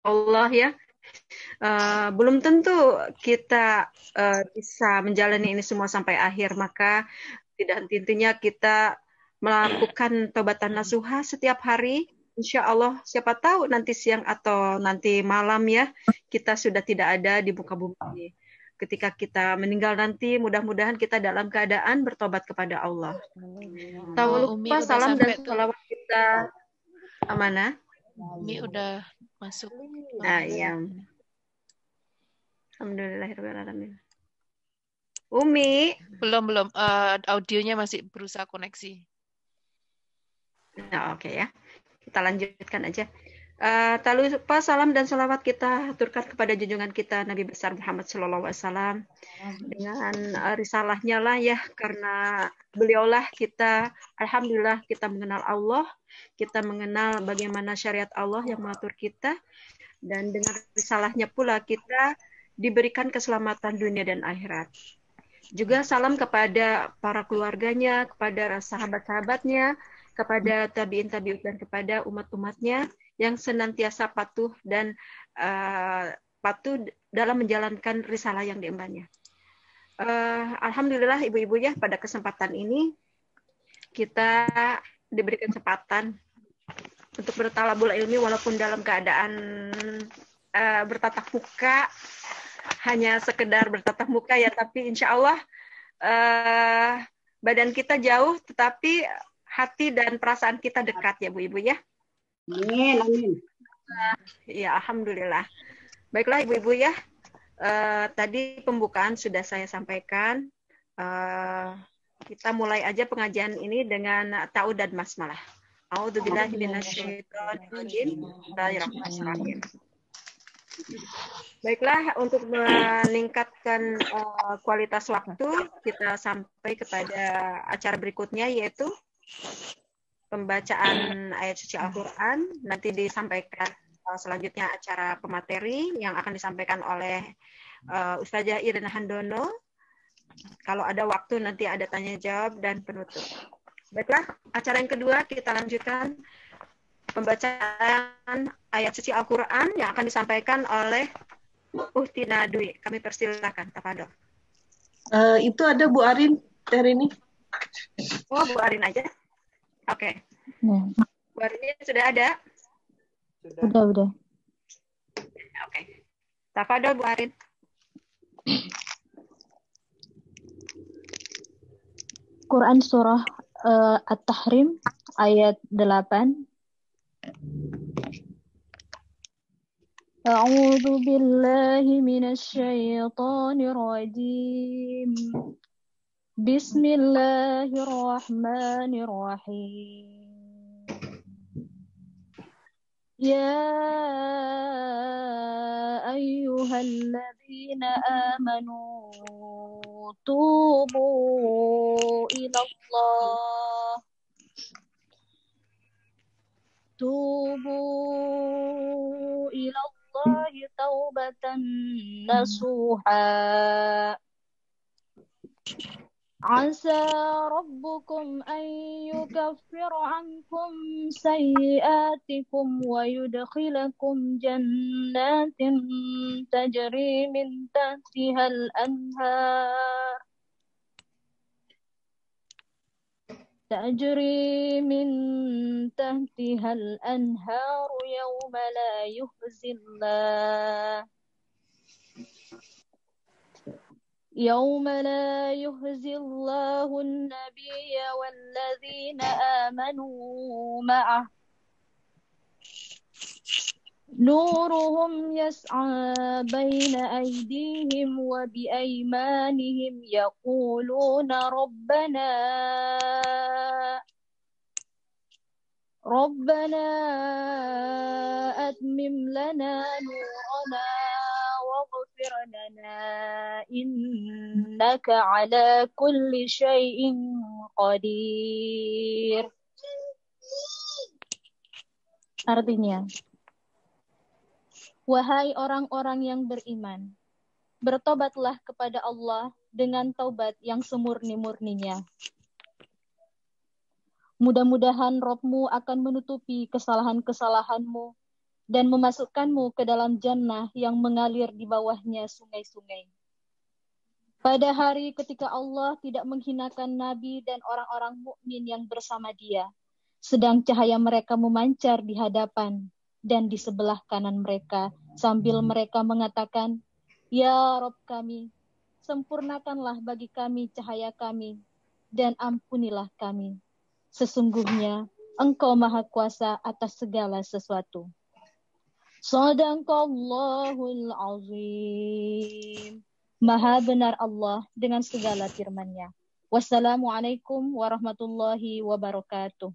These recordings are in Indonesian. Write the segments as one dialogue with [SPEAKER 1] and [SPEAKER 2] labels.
[SPEAKER 1] Allah ya. Belum tentu kita bisa menjalani ini semua sampai akhir, maka tidak henti-hentinya kita melakukan taubatan nasuha setiap hari. Insya Allah, siapa tahu nanti siang atau nanti malam ya, kita sudah tidak ada di muka bumi. Ketika kita meninggal nanti, mudah-mudahan kita dalam keadaan bertobat kepada Allah. Tak
[SPEAKER 2] Umi
[SPEAKER 1] lupa
[SPEAKER 2] udah
[SPEAKER 1] salam dan
[SPEAKER 2] sampai tuh.
[SPEAKER 1] salawat kita amanah.
[SPEAKER 2] Umi udah masuk.
[SPEAKER 1] Ya. Alhamdulillahirrahmanirrahim. Umi.
[SPEAKER 2] Belum. Audionya masih berusaha koneksi.
[SPEAKER 1] Nah, oke ya. Kita lanjutkan aja. Tak lupa salam dan salawat kita aturkan kepada junjungan kita Nabi besar Muhammad SAW dengan risalahnya lah ya, karena beliaulah kita, alhamdulillah kita mengenal Allah, kita mengenal bagaimana syariat Allah yang mengatur kita, dan dengan risalahnya pula kita diberikan keselamatan dunia dan akhirat. Juga salam kepada para keluarganya, kepada sahabat-sahabatnya, kepada tabi'in dan kepada umat-umatnya yang senantiasa patuh dan patuh dalam menjalankan risalah yang diembannya. Alhamdulillah ibu-ibu ya, pada kesempatan ini kita diberi kesempatan untuk bertalabul ilmi walaupun dalam keadaan bertatap muka, hanya sekedar bertatap muka ya, tapi insya Allah badan kita jauh, tetapi hati dan perasaan kita dekat ya Bu Ibu ya.
[SPEAKER 3] Amin.
[SPEAKER 1] Ya, alhamdulillah. Baiklah Ibu-ibu ya. Tadi pembukaan sudah saya sampaikan. Kita mulai aja pengajian ini dengan ta'awud dan basmalah. A'udzubillahi minasyaitonirrajim. Bismillahirrahmanirrahim. Baiklah, untuk meningkatkan kualitas waktu, kita sampai kepada acara berikutnya, yaitu pembacaan ayat suci Al-Quran. Nanti disampaikan selanjutnya acara pemateri yang akan disampaikan oleh Ustazah Irina Handono. Kalau ada waktu nanti ada tanya jawab dan penutup. Baiklah, acara yang kedua kita lanjutkan pembacaan ayat suci Al-Quran yang akan disampaikan oleh Uhtina Dwi. Kami persilakan, tafadhol.
[SPEAKER 3] Itu ada Bu Arin hari ini.
[SPEAKER 1] Oh, Bu Arin aja. Oke.
[SPEAKER 4] Ya.
[SPEAKER 1] Bu Arin sudah ada?
[SPEAKER 4] Udah.
[SPEAKER 1] Oke. Tafadhol Bu Arin.
[SPEAKER 4] Quran surah At-Tahrim ayat 8. A'udzu billahi minasyaitonir rajim. Bismillahirrahmanirrahim. Ya ayyuhalladzina amanu tubu ilallah taubatan nasuha. Asa rabbukum an yukaffir ankum sayyiatikum wa yudkhilakum jannatin tajri min tahtiha al-anhar yawma la yuhzillah يوم لا يخزي الله النبي والذين آمنوا معه نورهم يسعى بين أيديهم وبأيمانهم يقولون ربنا أتمم لنا نورنا واغفر لنا إنك على كل شيء قدير. Artinya, wahai orang-orang yang beriman, bertobatlah kepada Allah dengan taubat yang semurni-murninya. Mudah-mudahan Rabb-Mu akan menutupi kesalahan-kesalahanmu dan memasukkanmu ke dalam jannah yang mengalir di bawahnya sungai-sungai. Pada hari ketika Allah tidak menghinakan Nabi dan orang-orang mukmin yang bersama dia, sedang cahaya mereka memancar di hadapan dan di sebelah kanan mereka, sambil mereka mengatakan, Ya Rob kami, sempurnakanlah bagi kami cahaya kami, dan ampunilah kami. Sesungguhnya Engkau Maha Kuasa atas segala sesuatu. Shadaqallahul Azim. Maha benar Allah dengan segala firman-Nya. Wassalamualaikum warahmatullahi wabarakatuh.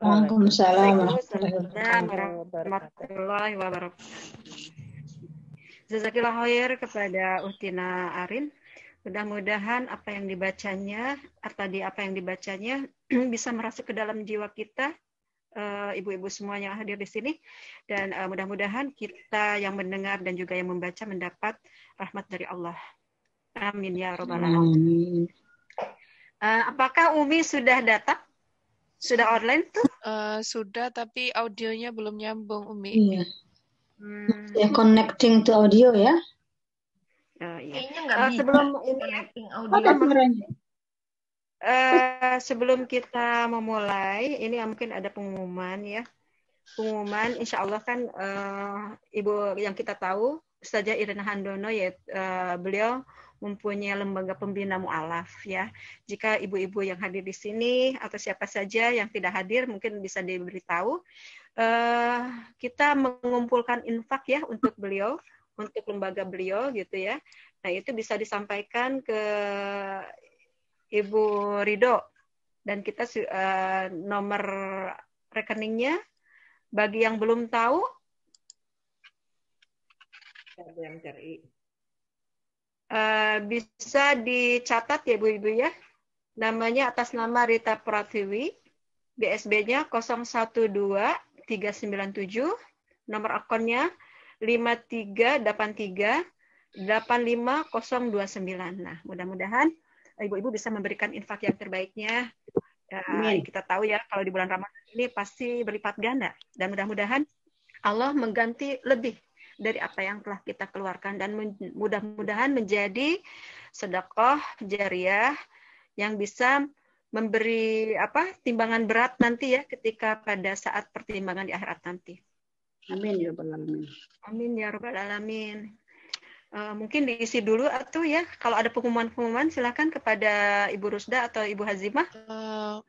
[SPEAKER 3] Waalaikumsalam
[SPEAKER 1] Waalaikumsalam warahmatullahi wabarakatuh. Jazakillah khair kepada Uhtina Arin. Mudah-mudahan apa yang dibacanya bisa merasuk ke dalam jiwa kita, ibu-ibu semua yang hadir di sini, dan mudah-mudahan kita yang mendengar dan juga yang membaca mendapat rahmat dari Allah. Amin ya robbal alamin. Apakah Umi sudah datang? Sudah online tuh?
[SPEAKER 2] Sudah, tapi audionya belum nyambung, Umi.
[SPEAKER 3] Iya. Ya, connecting to audio ya.
[SPEAKER 1] Iya.
[SPEAKER 5] Kayaknya nggak bisa
[SPEAKER 1] Sebelum
[SPEAKER 5] connecting audio.
[SPEAKER 3] Apa suaranya?
[SPEAKER 1] sebelum kita memulai, ini mungkin ada pengumuman ya. Pengumuman, insya Allah kan Ibu yang kita tahu, Ustazah Irina Handono, yaitu beliau mempunyai lembaga pembina mu'alaf ya. Jika ibu-ibu yang hadir di sini atau siapa saja yang tidak hadir mungkin bisa diberitahu. Kita mengumpulkan infak ya untuk beliau, untuk lembaga beliau gitu ya. Nah itu bisa disampaikan ke Ibu Ridho dan kita nomor rekeningnya bagi yang belum tahu. Bisa dicatat ya ibu-ibu ya. Namanya atas nama Rita Pratiwi, BSB-nya 012397, nomor akunnya 5383850029. Nah, mudah-mudahan ibu-ibu bisa memberikan infak yang terbaiknya. Kita tahu ya kalau di bulan Ramadan ini pasti berlipat ganda, dan mudah-mudahan Allah mengganti lebih dari apa yang telah kita keluarkan, dan mudah-mudahan menjadi sedekah jariyah yang bisa memberi timbangan berat nanti ya ketika pada saat pertimbangan di akhirat nanti.
[SPEAKER 3] Amin ya rabbal alamin.
[SPEAKER 1] Amin ya rabbal alamin. Mungkin diisi dulu atau ya kalau ada pengumuman-pengumuman silakan kepada Ibu Rusda atau Ibu Hazimah.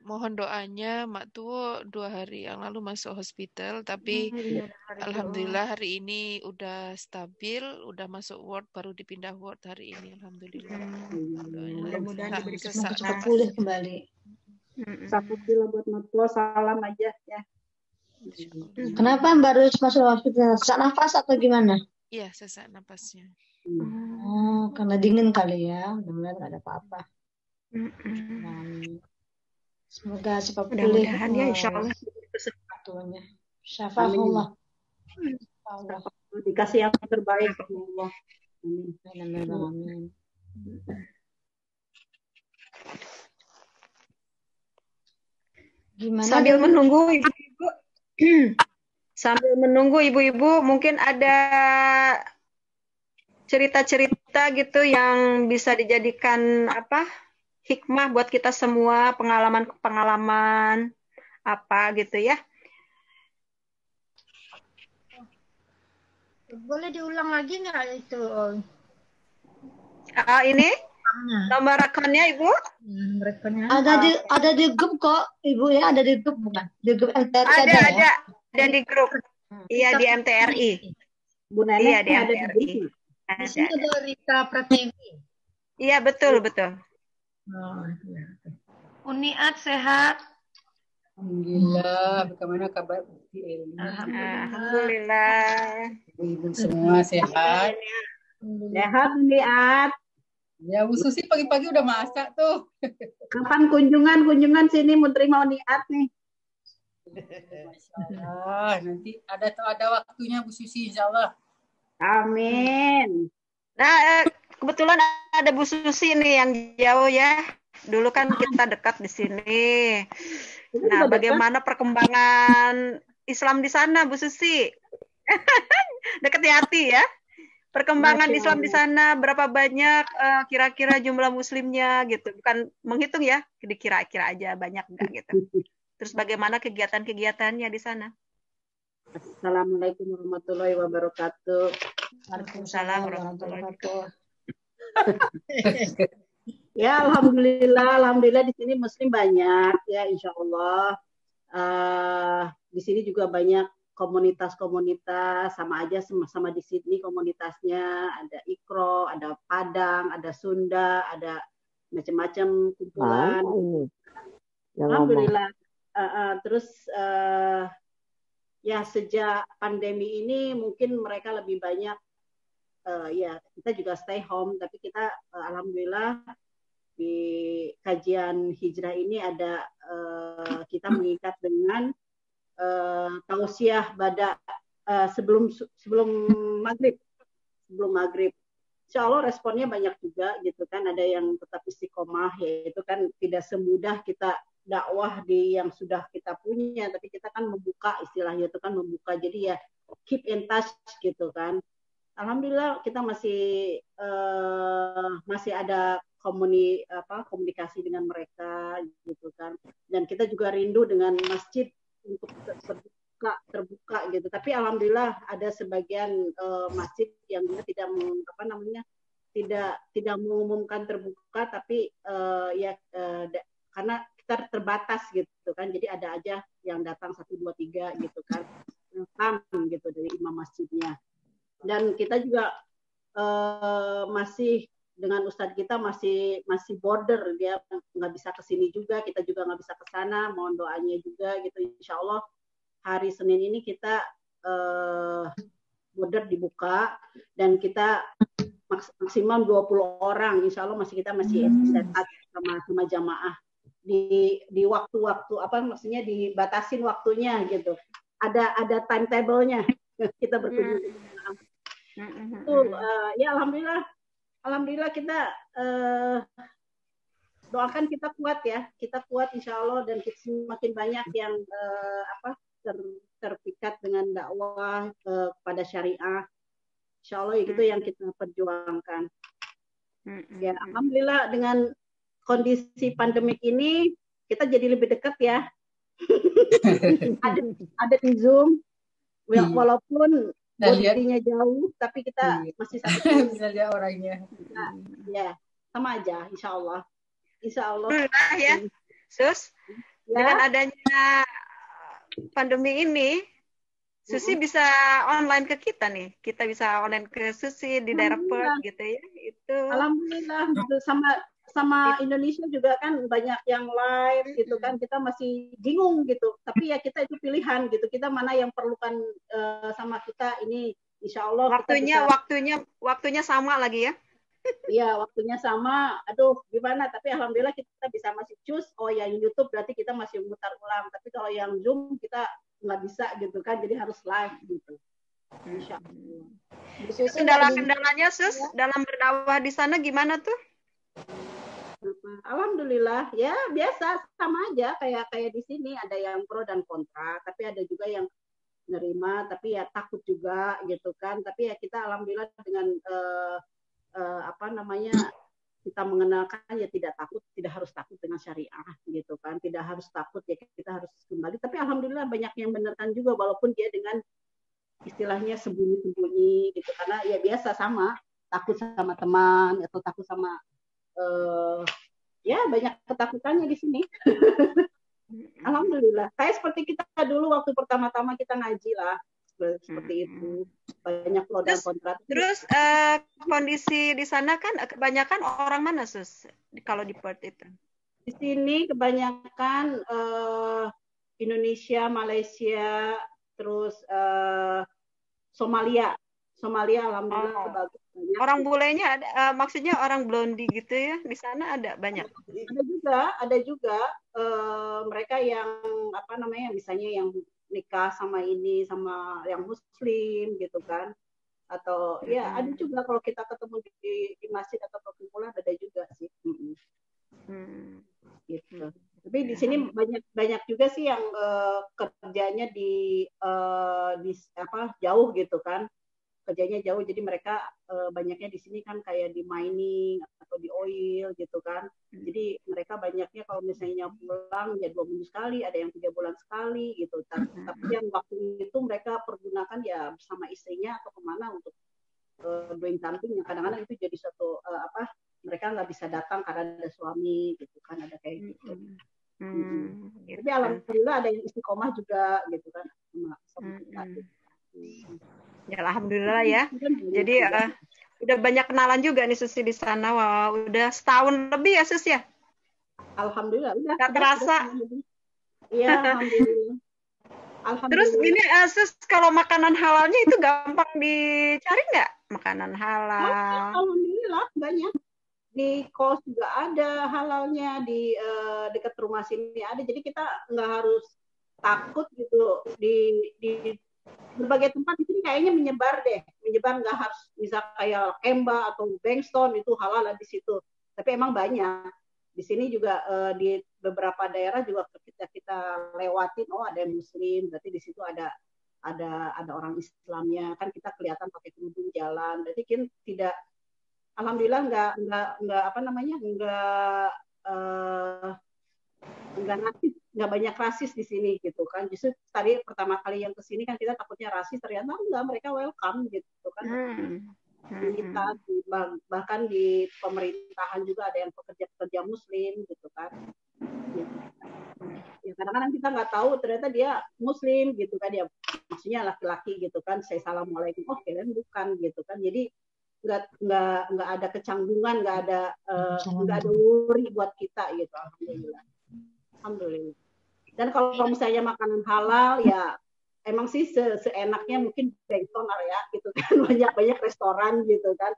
[SPEAKER 2] Mohon doanya, Mak Tuwo 2 hari yang lalu masuk hospital, tapi alhamdulillah hari ini udah stabil, udah masuk ward, baru dipindah ward hari ini, alhamdulillah.
[SPEAKER 1] Mudah-mudahan diberi
[SPEAKER 3] Semoga cepat
[SPEAKER 1] kesehatan.
[SPEAKER 3] pulih kembali.
[SPEAKER 6] Satu kilo buat Matwa, salam aja ya.
[SPEAKER 3] Kenapa baru masuk hospital? Sesak nafas atau gimana?
[SPEAKER 2] Iya, sesak napasnya.
[SPEAKER 3] Oh, karena dingin kali ya. Mudah-mudahan nggak ada apa-apa. Semoga cepat pulih.
[SPEAKER 1] Mudah-mudahan ya insya Allah.
[SPEAKER 3] Waktunya. Syafa'ullah.
[SPEAKER 6] Dikasih yang terbaik Allah.
[SPEAKER 3] Amin. Gimana?
[SPEAKER 1] Sambil menunggu ibu-ibu, mungkin ada cerita-cerita gitu yang bisa dijadikan hikmah buat kita semua, pengalaman-pengalaman apa gitu ya.
[SPEAKER 5] Boleh diulang lagi nggak itu?
[SPEAKER 1] Ini nomor akunnya Ibu?
[SPEAKER 5] Rekennya.
[SPEAKER 3] Ada di grup kok, Ibu ya, ada di grup bukan? Di grup MTRI
[SPEAKER 1] Ada di grup. Iya di MTRI.
[SPEAKER 6] Bu Nenek
[SPEAKER 1] Iya di
[SPEAKER 6] ada
[SPEAKER 1] MTRI.
[SPEAKER 5] Di sini ada Rita Pratiwi.
[SPEAKER 1] Iya betul.
[SPEAKER 5] Oh, iya. Uniat sehat.
[SPEAKER 7] Alhamdulillah. Bagaimana kabar Bu Eli?
[SPEAKER 1] Alhamdulillah.
[SPEAKER 7] Ibu semua sehat.
[SPEAKER 6] Sehat Niat.
[SPEAKER 7] Ya Bu Susi pagi-pagi udah masak tuh.
[SPEAKER 6] Kapan kunjungan sini mau terima Niat nih.
[SPEAKER 7] Masya Allah. Nanti ada waktunya Bu Susi insya Allah.
[SPEAKER 6] Amin.
[SPEAKER 1] Nah, kebetulan ada Bu Susi nih yang jauh ya. Dulu kan kita dekat di sini. Nah, bagaimana perkembangan Islam di sana, Bu Susi? Dekati hati ya. Perkembangan
[SPEAKER 6] Masya
[SPEAKER 1] Islam di
[SPEAKER 6] Allah.
[SPEAKER 1] sana berapa banyak kira-kira jumlah muslimnya gitu. Bukan menghitung ya, dikira-kira aja banyak enggak gitu. Terus bagaimana kegiatan-kegiatannya di sana?
[SPEAKER 6] Assalamualaikum warahmatullahi wabarakatuh.
[SPEAKER 1] Waalaikumsalam warahmatullahi wabarakatuh.
[SPEAKER 6] Ya, alhamdulillah di sini muslim banyak ya, insya Allah. Di sini juga banyak komunitas-komunitas, sama aja sama di Sydney komunitasnya, ada Ikro, ada Padang, ada Sunda, ada macam-macam kumpulan. Alhamdulillah. Terus ya sejak pandemi ini mungkin mereka lebih banyak, ya kita juga stay home, tapi kita alhamdulillah di kajian hijrah ini ada kita mengikat dengan tausiah pada sebelum maghrib, Insya Allah responnya banyak juga gitu kan. Ada yang tetap istiqomah, yaitu kan tidak semudah kita dakwah di yang sudah kita punya, tapi kita kan membuka, istilahnya itu kan membuka, jadi ya keep in touch gitu kan. Alhamdulillah kita masih ada komunikasi dengan mereka gitu kan. Dan kita juga rindu dengan masjid untuk terbuka gitu. Tapi alhamdulillah ada sebagian masjid yang dia tidak mengumumkan terbuka, tapi karena kita terbatas gitu kan. Jadi ada aja yang datang 1, 2, 3 gitu kan. Gitu dari imam masjidnya. Dan kita juga masih dengan ustadz kita masih border, dia nggak bisa ke sini juga, kita juga nggak bisa ke sana, mohon doanya juga gitu. Insya Allah hari Senin ini kita border dibuka dan kita maksimal 20 orang, Insya Allah kita masih sehat sama jamaah di waktu-waktu maksudnya dibatasin waktunya gitu, ada timetable-nya kita berkunjung. Itu ya alhamdulillah kita doakan kita kuat insya Allah, dan semakin banyak yang terpikat dengan dakwah kepada syariah, insya Allah itu yang kita perjuangkan. Ya alhamdulillah dengan kondisi pandemik ini kita jadi lebih dekat ya. ada di Zoom walaupun bodinya jauh, tapi kita masih satu
[SPEAKER 7] bisa lihat orangnya.
[SPEAKER 6] Ya, sama aja, insya Allah.
[SPEAKER 1] Ya, Sus. Ya. Dengan adanya pandemi ini, Susi bisa online ke kita nih. Kita bisa online ke Susi di daerah Perth gitu ya. Itu.
[SPEAKER 6] Alhamdulillah. Sama Indonesia juga kan banyak yang live gitu kan, kita masih bingung gitu, tapi ya kita itu pilihan gitu, kita mana yang perlukan sama kita ini, insya Allah
[SPEAKER 1] waktunya sama lagi ya.
[SPEAKER 6] Iya, waktunya sama, aduh gimana, tapi alhamdulillah kita bisa masih choose, oh yang YouTube berarti kita masih mutar ulang, tapi kalau yang Zoom kita nggak bisa gitu kan, jadi harus live gitu. Insya Allah.
[SPEAKER 1] Kendalanya Sus dalam berdakwah di sana gimana tuh?
[SPEAKER 6] Alhamdulillah ya biasa, sama aja kayak di sini, ada yang pro dan kontra, tapi ada juga yang nerima, tapi ya takut juga gitu kan. Tapi ya kita alhamdulillah dengan kita mengenalkan ya tidak harus takut dengan syariah gitu kan, tidak harus takut ya kita harus kembali. Tapi alhamdulillah banyak yang benarkan juga, walaupun dia dengan istilahnya sembunyi-sembunyi gitu, karena ya biasa sama takut sama teman atau takut sama ya banyak ketakutannya di sini. Alhamdulillah. Kayak seperti kita dulu waktu pertama-tama kita ngaji lah, seperti itu. Banyak pro dan kontra.
[SPEAKER 1] Terus kondisi di sana kan kebanyakan orang mana, Sus? Kalau di Perth itu?
[SPEAKER 6] Di sini kebanyakan Indonesia, Malaysia, terus Somalia alhamdulillah bagus. Banyak.
[SPEAKER 1] Orang bulenya ada, maksudnya orang blondi gitu ya, di sana ada banyak.
[SPEAKER 6] Ada juga mereka yang misalnya yang nikah sama yang Muslim gitu kan, atau ya ada juga kalau kita ketemu di masjid atau perkumpulan ada juga sih. Gitu. Tapi di sini banyak juga sih yang kerjanya di jauh gitu kan. Kerjanya jauh, jadi mereka banyaknya di sini kan kayak di mining atau di oil gitu kan. Jadi mereka banyaknya kalau misalnya pulang ya 2 minggu sekali, ada yang 3 bulan sekali gitu. Tapi yang waktu itu mereka pergunakan ya bersama istrinya atau kemana untuk doing something yang kadang-kadang itu jadi suatu mereka nggak bisa datang karena ada suami gitu kan, ada kayak gitu. Gitu. Tapi alhamdulillah ada yang istiqomah juga gitu kan sama kita.
[SPEAKER 1] Ya alhamdulillah ya. Jadi udah banyak kenalan juga nih Susi di sana. Wah, udah setahun lebih ya Sus ya?
[SPEAKER 6] Alhamdulillah udah.
[SPEAKER 1] Gak terasa.
[SPEAKER 6] Iya, alhamdulillah.
[SPEAKER 1] Terus gini Sus, kalau makanan halalnya itu gampang dicari nggak? Makanan halal.
[SPEAKER 6] Alhamdulillah banyak. Di kos juga ada halalnya, di dekat rumah sini ada. Jadi kita nggak harus takut gitu di berbagai tempat di sini kayaknya menyebar nggak harus bisa kayak Kemba atau Bankstone itu halal di situ, tapi emang banyak di sini juga. Di beberapa daerah juga kita lewatin, oh ada Muslim, berarti di situ ada orang Islamnya kan, kita kelihatan pakai kerudung jalan, berarti kan tidak, alhamdulillah nggak banyak rasis di sini gitu kan. Justru tadi pertama kali yang kesini kan kita takutnya rasis, ternyata enggak, mereka welcome gitu kan. Kita bahkan di pemerintahan juga ada yang pekerja Muslim gitu kan. Ya kadang-kadang kita nggak tahu ternyata dia Muslim gitu kan, ya maksudnya laki-laki gitu kan, saya assalamualaikum, oh kalian bukan gitu kan. Jadi nggak ada kecanggungan, nggak ada worry buat kita gitu. Alhamdulillah. Dan kalau misalnya makanan halal ya emang sih seenaknya mungkin Bankstone area gitu kan, banyak restoran gitu kan.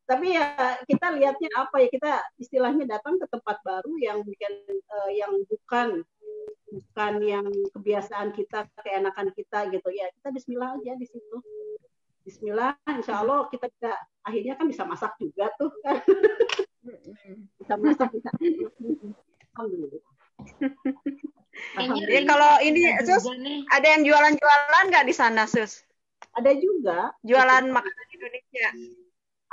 [SPEAKER 6] Tapi ya kita lihatnya apa ya, kita istilahnya datang ke tempat baru yang bukan yang kebiasaan kita, keenakan kita gitu ya. Kita bismillah aja di situ. Bismillah, insya Allah kita akhirnya kan bisa masak juga tuh kan. Bisa masak, bisa. Alhamdulillah.
[SPEAKER 1] Ya, kalau ini Sus, ada yang jualan-jualan nggak di sana Sus?
[SPEAKER 6] Ada juga.
[SPEAKER 1] Jualan makanan Indonesia.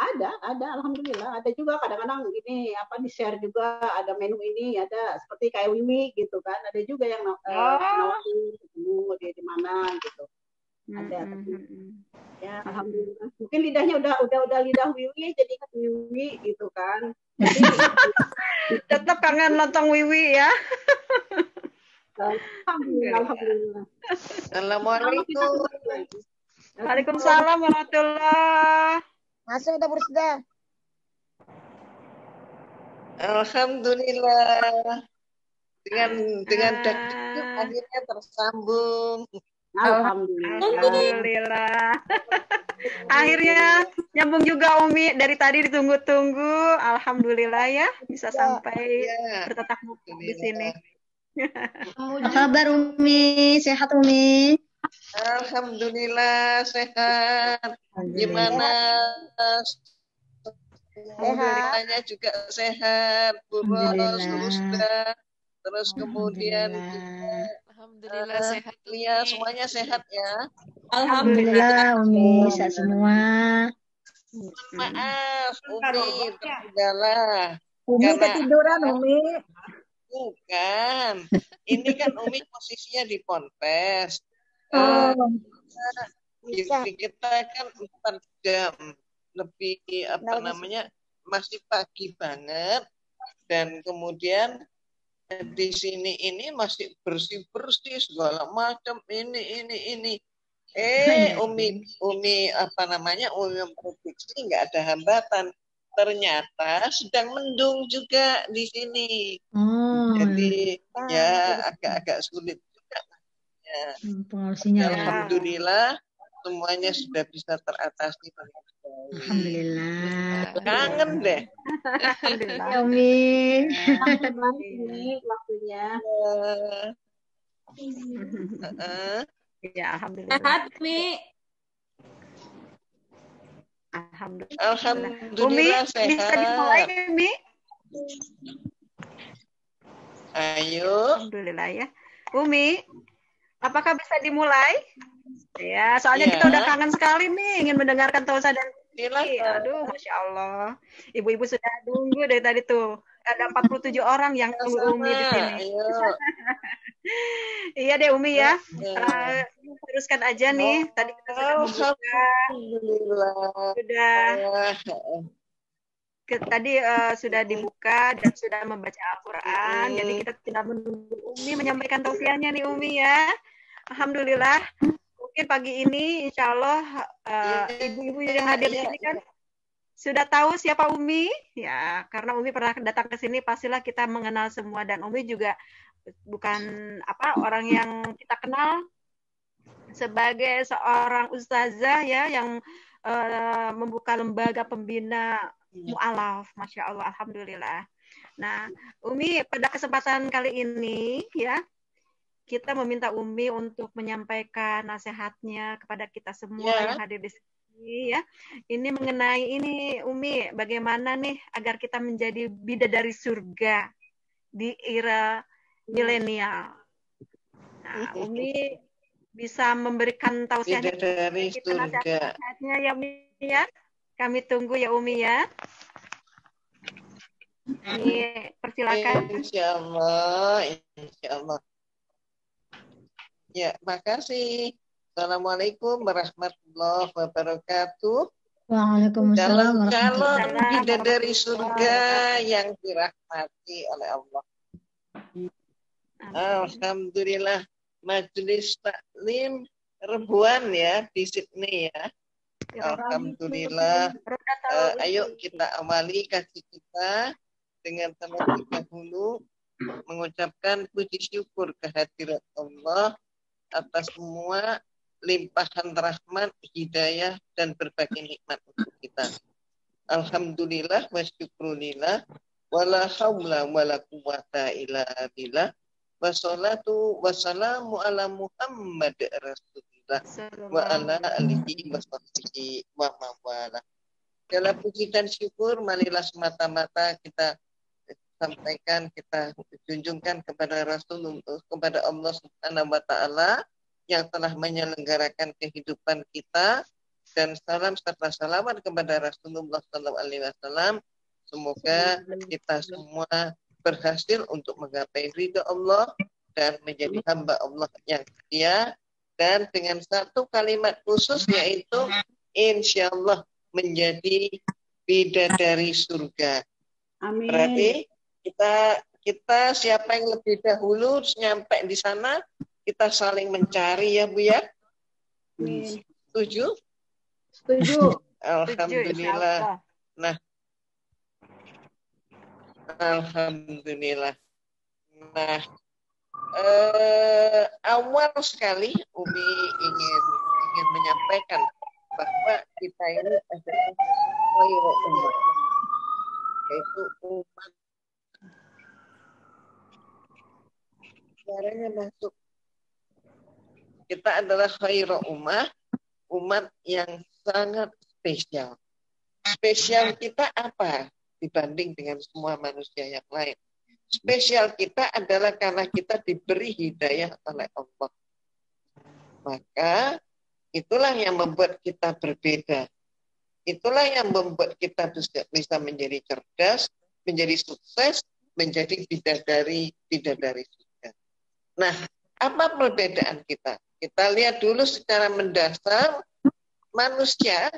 [SPEAKER 6] Ada, alhamdulillah. Ada juga kadang-kadang ini di share juga, ada menu ini, ada seperti kayak Wiwi gitu kan. Ada juga yang nawarin ketemu di mana gitu. Ada. Ya alhamdulillah. Mungkin lidahnya udah lidah Wiwi jadi ingat Wiwi gitu kan.
[SPEAKER 1] Tetap kangen lontong Wiwi ya.
[SPEAKER 6] Alhamdulillah.
[SPEAKER 8] Assalamualaikum.
[SPEAKER 1] Waalaikumsalam warahmatullahi.
[SPEAKER 8] Masuk udah Bursda. Alhamdulillah. Dengan dagdikduk akhirnya tersambung.
[SPEAKER 1] Alhamdulillah. Akhirnya nyambung juga Umi, dari tadi ditunggu-tunggu. Alhamdulillah ya bisa sampai bertatap muka di sini.
[SPEAKER 3] Apa kabar Umi? Sehat Umi?
[SPEAKER 8] Alhamdulillah sehat. Gimana? Alhamdulillahnya juga sehat. Bu Ros, terus kemudian
[SPEAKER 2] alhamdulillah sehat.
[SPEAKER 8] Iya, semuanya sehat ya.
[SPEAKER 3] Alhamdulillah Umi sehat semua.
[SPEAKER 8] Maaf Umi terkendala.
[SPEAKER 5] Umi ketiduran Umi.
[SPEAKER 8] Bukan. Ini kan Umi posisinya di Ponpes. Kita kan 4 jam lebih masih pagi banget, dan kemudian di sini ini masih bersih segala macam ini. Umi memprediksi nggak ada hambatan, ternyata sedang mendung juga di sini. Jadi ya agak sulit. Alhamdulillah semuanya sudah bisa teratasi.
[SPEAKER 3] Alhamdulillah.
[SPEAKER 8] Kangen deh.
[SPEAKER 1] Alhamdulillah.
[SPEAKER 3] Umi.
[SPEAKER 6] Waktunya.
[SPEAKER 1] Ya alhamdulillah.
[SPEAKER 5] Sehat Mi.
[SPEAKER 8] Alhamdulillah
[SPEAKER 1] Umi
[SPEAKER 8] sehat.
[SPEAKER 1] bisa dimulai Mi?
[SPEAKER 8] Ayo.
[SPEAKER 1] Alhamdulillah ya. Umi, apakah bisa dimulai? Ya, soalnya kita udah kangen sekali nih, ingin mendengarkan tausiah dan aduh, Masya Allah. Ibu-ibu sudah nunggu dari tadi tuh. Ada 47 orang yang tunggu Umi di sini. Iya deh Umi ya. Teruskan aja nih. Tadi kita sudah sudah dibuka dan sudah membaca Al-Quran. Jadi kita tinggal menunggu Umi menyampaikan tausiahnya nih Umi ya. Alhamdulillah. Mungkin pagi ini insya Allah ibu-ibu yang hadir di sini kan sudah tahu siapa Umi ya, karena Umi pernah datang ke sini pastilah kita mengenal semua, dan Umi juga bukan orang yang kita kenal sebagai seorang ustazah ya yang membuka lembaga pembina mu'alaf, Masya Allah, Alhamdulillah. Nah Umi pada kesempatan kali ini ya, kita meminta Umi untuk menyampaikan nasihatnya kepada kita semua yang hadir di sini ya. Ini mengenai ini Umi, bagaimana nih agar kita menjadi bidadari surga di era milenial. Nah, Umi bisa memberikan tausiah
[SPEAKER 8] bidadari surga.
[SPEAKER 1] Nasihatnya ya Umi ya. Kami tunggu ya Umi ya. Ini persilakan.
[SPEAKER 8] Insyaallah. Ya, makasih. Assalamualaikum warahmatullahi wabarakatuh.
[SPEAKER 3] Waalaikumsalam.
[SPEAKER 8] Calon bidadari surga yang dirahmati oleh Allah. Alhamdulillah, majelis taklim ribuan ya di Sydney ya. Alhamdulillah. Ayo kita awali kaji kita dengan terlebih dahulu mengucapkan puji syukur kehadirat Allah atas semua limpahan rahmat, hidayah, dan berbagai nikmat untuk kita. Alhamdulillah wa syukrulillah wala haula wala quwata illa billah wassalatu wassalamu ala Muhammad Rasulullah wa ala alihi wa sahbihi wa mawala. Segala puji dan syukur marilah semata-mata kita sampaikan, kita junjungkan kepada Rasulullah, kepada Allah Subhanahu wa taala yang telah menyelenggarakan kehidupan kita, dan salam serta salawat kepada Rasulullah SAW. Semoga kita semua berhasil untuk menggapai ridha Allah dan menjadi hamba Allah yang setia, dan dengan satu kalimat khusus yaitu insyaallah menjadi bidadari surga.
[SPEAKER 6] Amin.
[SPEAKER 8] Berarti kita siapa yang lebih dahulu nyampe di sana, kita saling mencari ya Bu ya.
[SPEAKER 6] Amin.
[SPEAKER 8] Setuju?
[SPEAKER 6] Setuju.
[SPEAKER 8] Alhamdulillah. Nah, alhamdulillah. Nah, awal sekali Umi ingin menyampaikan bahwa kita ini adalah umat, yaitu umat. Suaranya masuk. Kita adalah khairu umat yang sangat spesial. Spesial kita apa dibanding dengan semua manusia yang lain? Spesial kita adalah karena kita diberi hidayah oleh Allah. Maka itulah yang membuat kita berbeda. Itulah yang membuat kita bisa menjadi cerdas, menjadi sukses, menjadi bidadari surga. Nah, apa perbedaan kita? Kita lihat dulu secara mendasar, manusia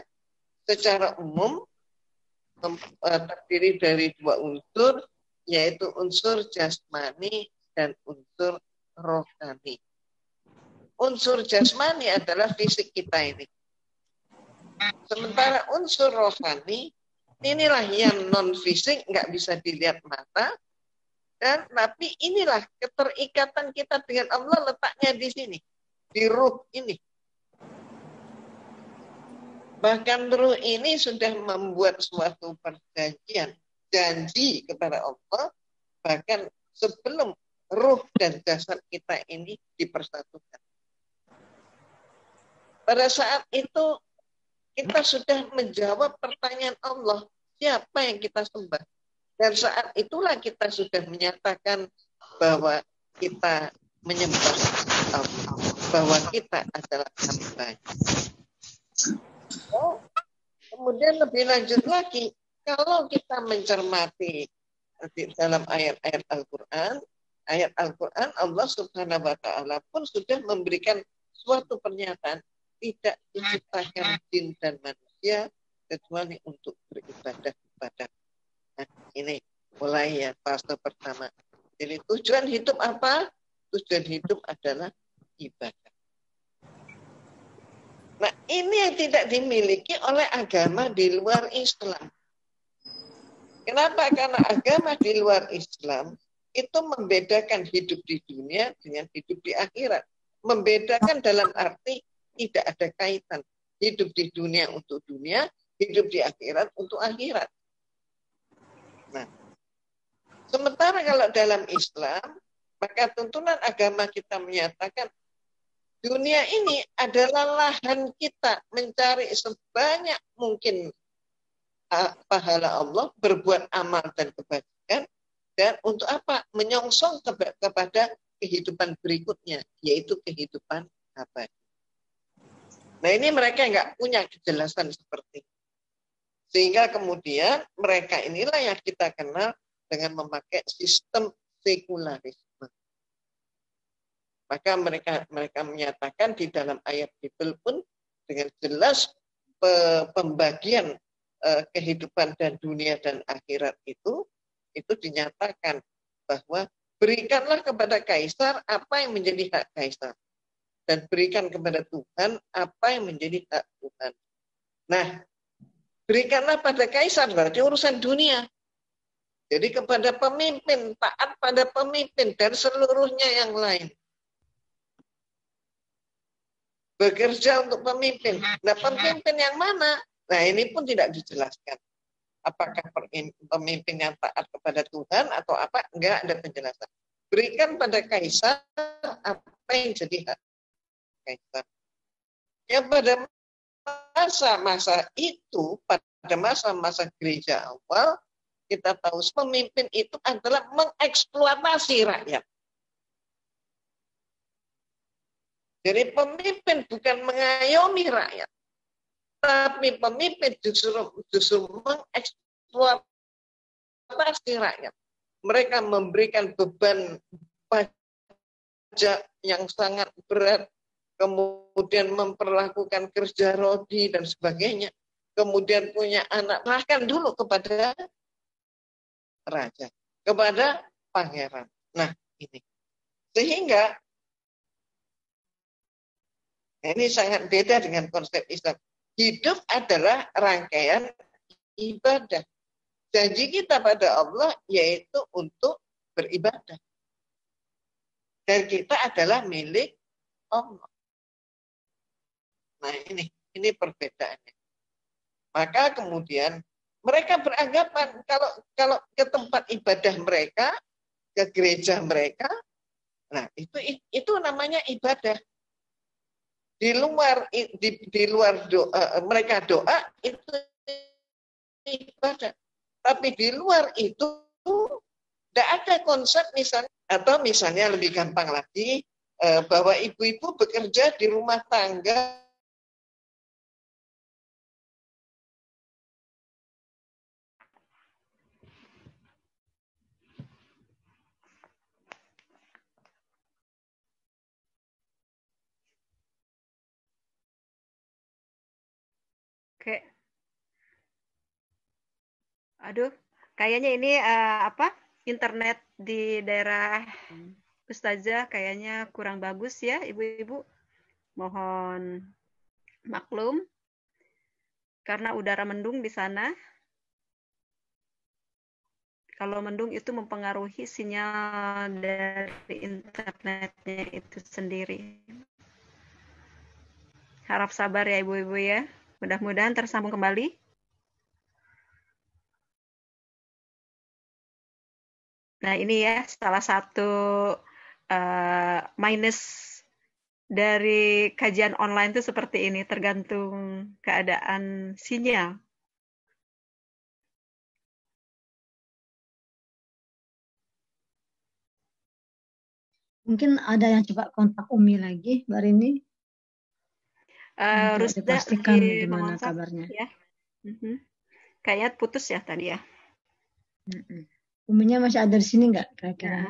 [SPEAKER 8] secara umum terdiri dari dua unsur, yaitu unsur jasmani dan unsur rohani. Unsur jasmani adalah fisik kita ini. Sementara unsur rohani, inilah yang non-fisik, nggak bisa dilihat mata, dan tapi inilah keterikatan kita dengan Allah letaknya di sini, di ruh ini. Bahkan ruh ini sudah membuat suatu perjanjian, janji kepada Allah, bahkan sebelum ruh dan jasad kita ini dipersatukan. Pada saat itu kita sudah menjawab pertanyaan Allah, siapa yang kita sembah? Dan saat itulah kita sudah menyatakan bahwa kita menyembah Allah, bahwa kita adalah hamba. Kemudian lebih lanjut lagi, kalau kita mencermati dalam ayat-ayat Al-Quran, Allah Subhanahu wa Ta'ala pun sudah memberikan suatu pernyataan, tidak diciptakan jin dan manusia kecuali untuk beribadah kepada. Nah, ini mulai ya fase pertama. Jadi tujuan hidup apa? Tujuan hidup adalah ibadah. Nah, ini yang tidak dimiliki oleh agama di luar Islam. Kenapa? Karena agama di luar Islam itu membedakan hidup di dunia dengan hidup di akhirat. Membedakan dalam arti tidak ada kaitan. Hidup di dunia untuk dunia, hidup di akhirat untuk akhirat. Nah, sementara kalau dalam Islam, maka tuntunan agama kita menyatakan dunia ini adalah lahan kita mencari sebanyak mungkin pahala Allah, berbuat amal dan kebajikan, dan untuk apa? Menyongsong kepada kehidupan berikutnya, yaitu kehidupan abadi. Nah, ini mereka nggak punya kejelasan seperti itu. Sehingga kemudian mereka inilah yang kita kenal dengan memakai sistem sekularisme. Maka mereka menyatakan di dalam ayat Bible pun dengan jelas pembagian kehidupan dan dunia dan akhirat itu dinyatakan bahwa berikanlah kepada kaisar apa yang menjadi hak kaisar dan berikan kepada Tuhan apa yang menjadi hak Tuhan. Nah, berikanlah pada kaisar berarti urusan dunia. Jadi kepada pemimpin, taat pada pemimpin dan seluruhnya yang lain. Bekerja untuk pemimpin. Nah, pemimpin yang mana? Nah, ini pun tidak dijelaskan. Apakah pemimpin yang taat kepada Tuhan atau apa? Enggak ada penjelasan. Berikan pada kaisar apa yang jadi hak kaisar. Yang pada masa-masa itu, pada masa-masa gereja awal, kita tahu pemimpin itu adalah mengeksploitasi rakyat. Jadi pemimpin bukan mengayomi rakyat, tapi pemimpin justru mengeksploitasi rakyat. Mereka memberikan beban pajak yang sangat berat, kemudian memperlakukan kerja rodi dan sebagainya, kemudian punya anak, bahkan dulu kepada raja, kepada pangeran. Nah, ini. Sehingga ini sangat beda dengan konsep Islam. Hidup adalah rangkaian ibadah. Janji kita pada Allah yaitu untuk beribadah. Dan kita adalah milik Allah. Nah, ini perbedaannya. Maka kemudian mereka beranggapan kalau ke tempat ibadah mereka, ke gereja mereka, nah itu namanya ibadah. Di luar doa, mereka doa itu ibadah. Tapi di luar itu tidak ada konsep misalnya lebih gampang lagi bahwa ibu-ibu bekerja di rumah tangga.
[SPEAKER 1] Oke. Aduh, kayaknya ini internet di daerah Ustazah kayaknya kurang bagus ya, ibu-ibu. Mohon maklum karena udara mendung di sana. Kalau mendung itu mempengaruhi sinyal dari internetnya itu sendiri. Harap sabar ya ibu-ibu ya. Mudah-mudahan tersambung kembali. Nah ini ya salah satu minus dari kajian online itu seperti ini, tergantung keadaan sinyal.
[SPEAKER 3] Mungkin ada yang coba kontak Umi lagi, Mbak Rini. Untuk
[SPEAKER 1] Rusda
[SPEAKER 3] dipastikan
[SPEAKER 1] di
[SPEAKER 3] gimana
[SPEAKER 1] mengontak
[SPEAKER 3] kabarnya.
[SPEAKER 1] ya. Kayaknya putus ya tadi ya.
[SPEAKER 3] Uminya masih ada di sini nggak kira-kira?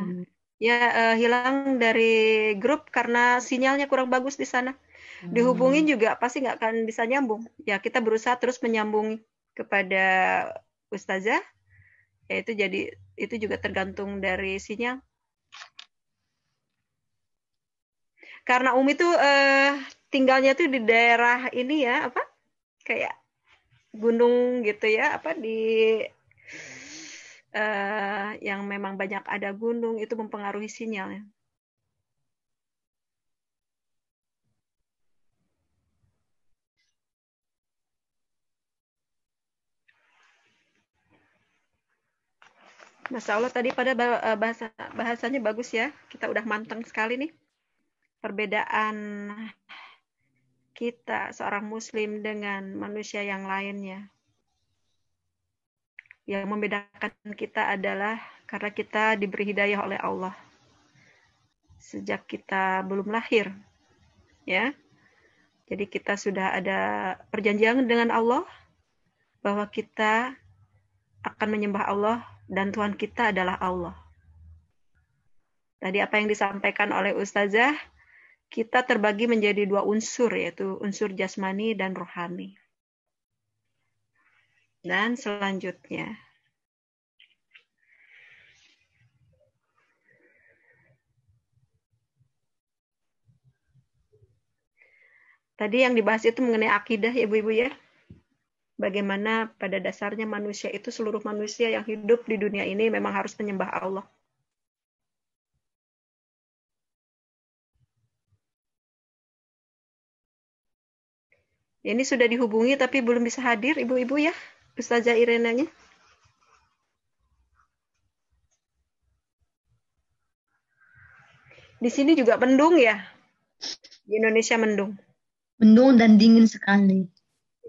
[SPEAKER 1] Ya, hilang dari grup karena sinyalnya kurang bagus di sana. Dihubungin juga pasti nggak akan bisa nyambung. Ya, kita berusaha terus menyambung kepada Ustazah. Ya, itu juga tergantung dari sinyal. Karena Umi tuh tinggalnya tuh di daerah ini ya, kayak gunung gitu ya, yang memang banyak ada gunung, itu mempengaruhi sinyalnya. Masya Allah, tadi pada bahasanya bagus ya. Kita udah manteng sekali nih. Perbedaan kita seorang muslim dengan manusia yang lainnya. Yang membedakan kita adalah karena kita diberi hidayah oleh Allah. Sejak kita belum lahir. Ya. Jadi kita sudah ada perjanjian dengan Allah bahwa kita akan menyembah Allah dan Tuhan kita adalah Allah. Tadi apa yang disampaikan oleh Ustazah, kita terbagi menjadi 2 unsur, yaitu unsur jasmani dan rohani. Dan selanjutnya, tadi yang dibahas itu mengenai akidah ya Ibu-Ibu ya. Bagaimana pada dasarnya manusia itu, seluruh manusia yang hidup di dunia ini memang harus menyembah Allah. Ini sudah dihubungi tapi belum bisa hadir Ibu-Ibu ya, Ustazah Irenanya. Di sini juga mendung ya? Di Indonesia mendung.
[SPEAKER 3] Mendung dan dingin sekali.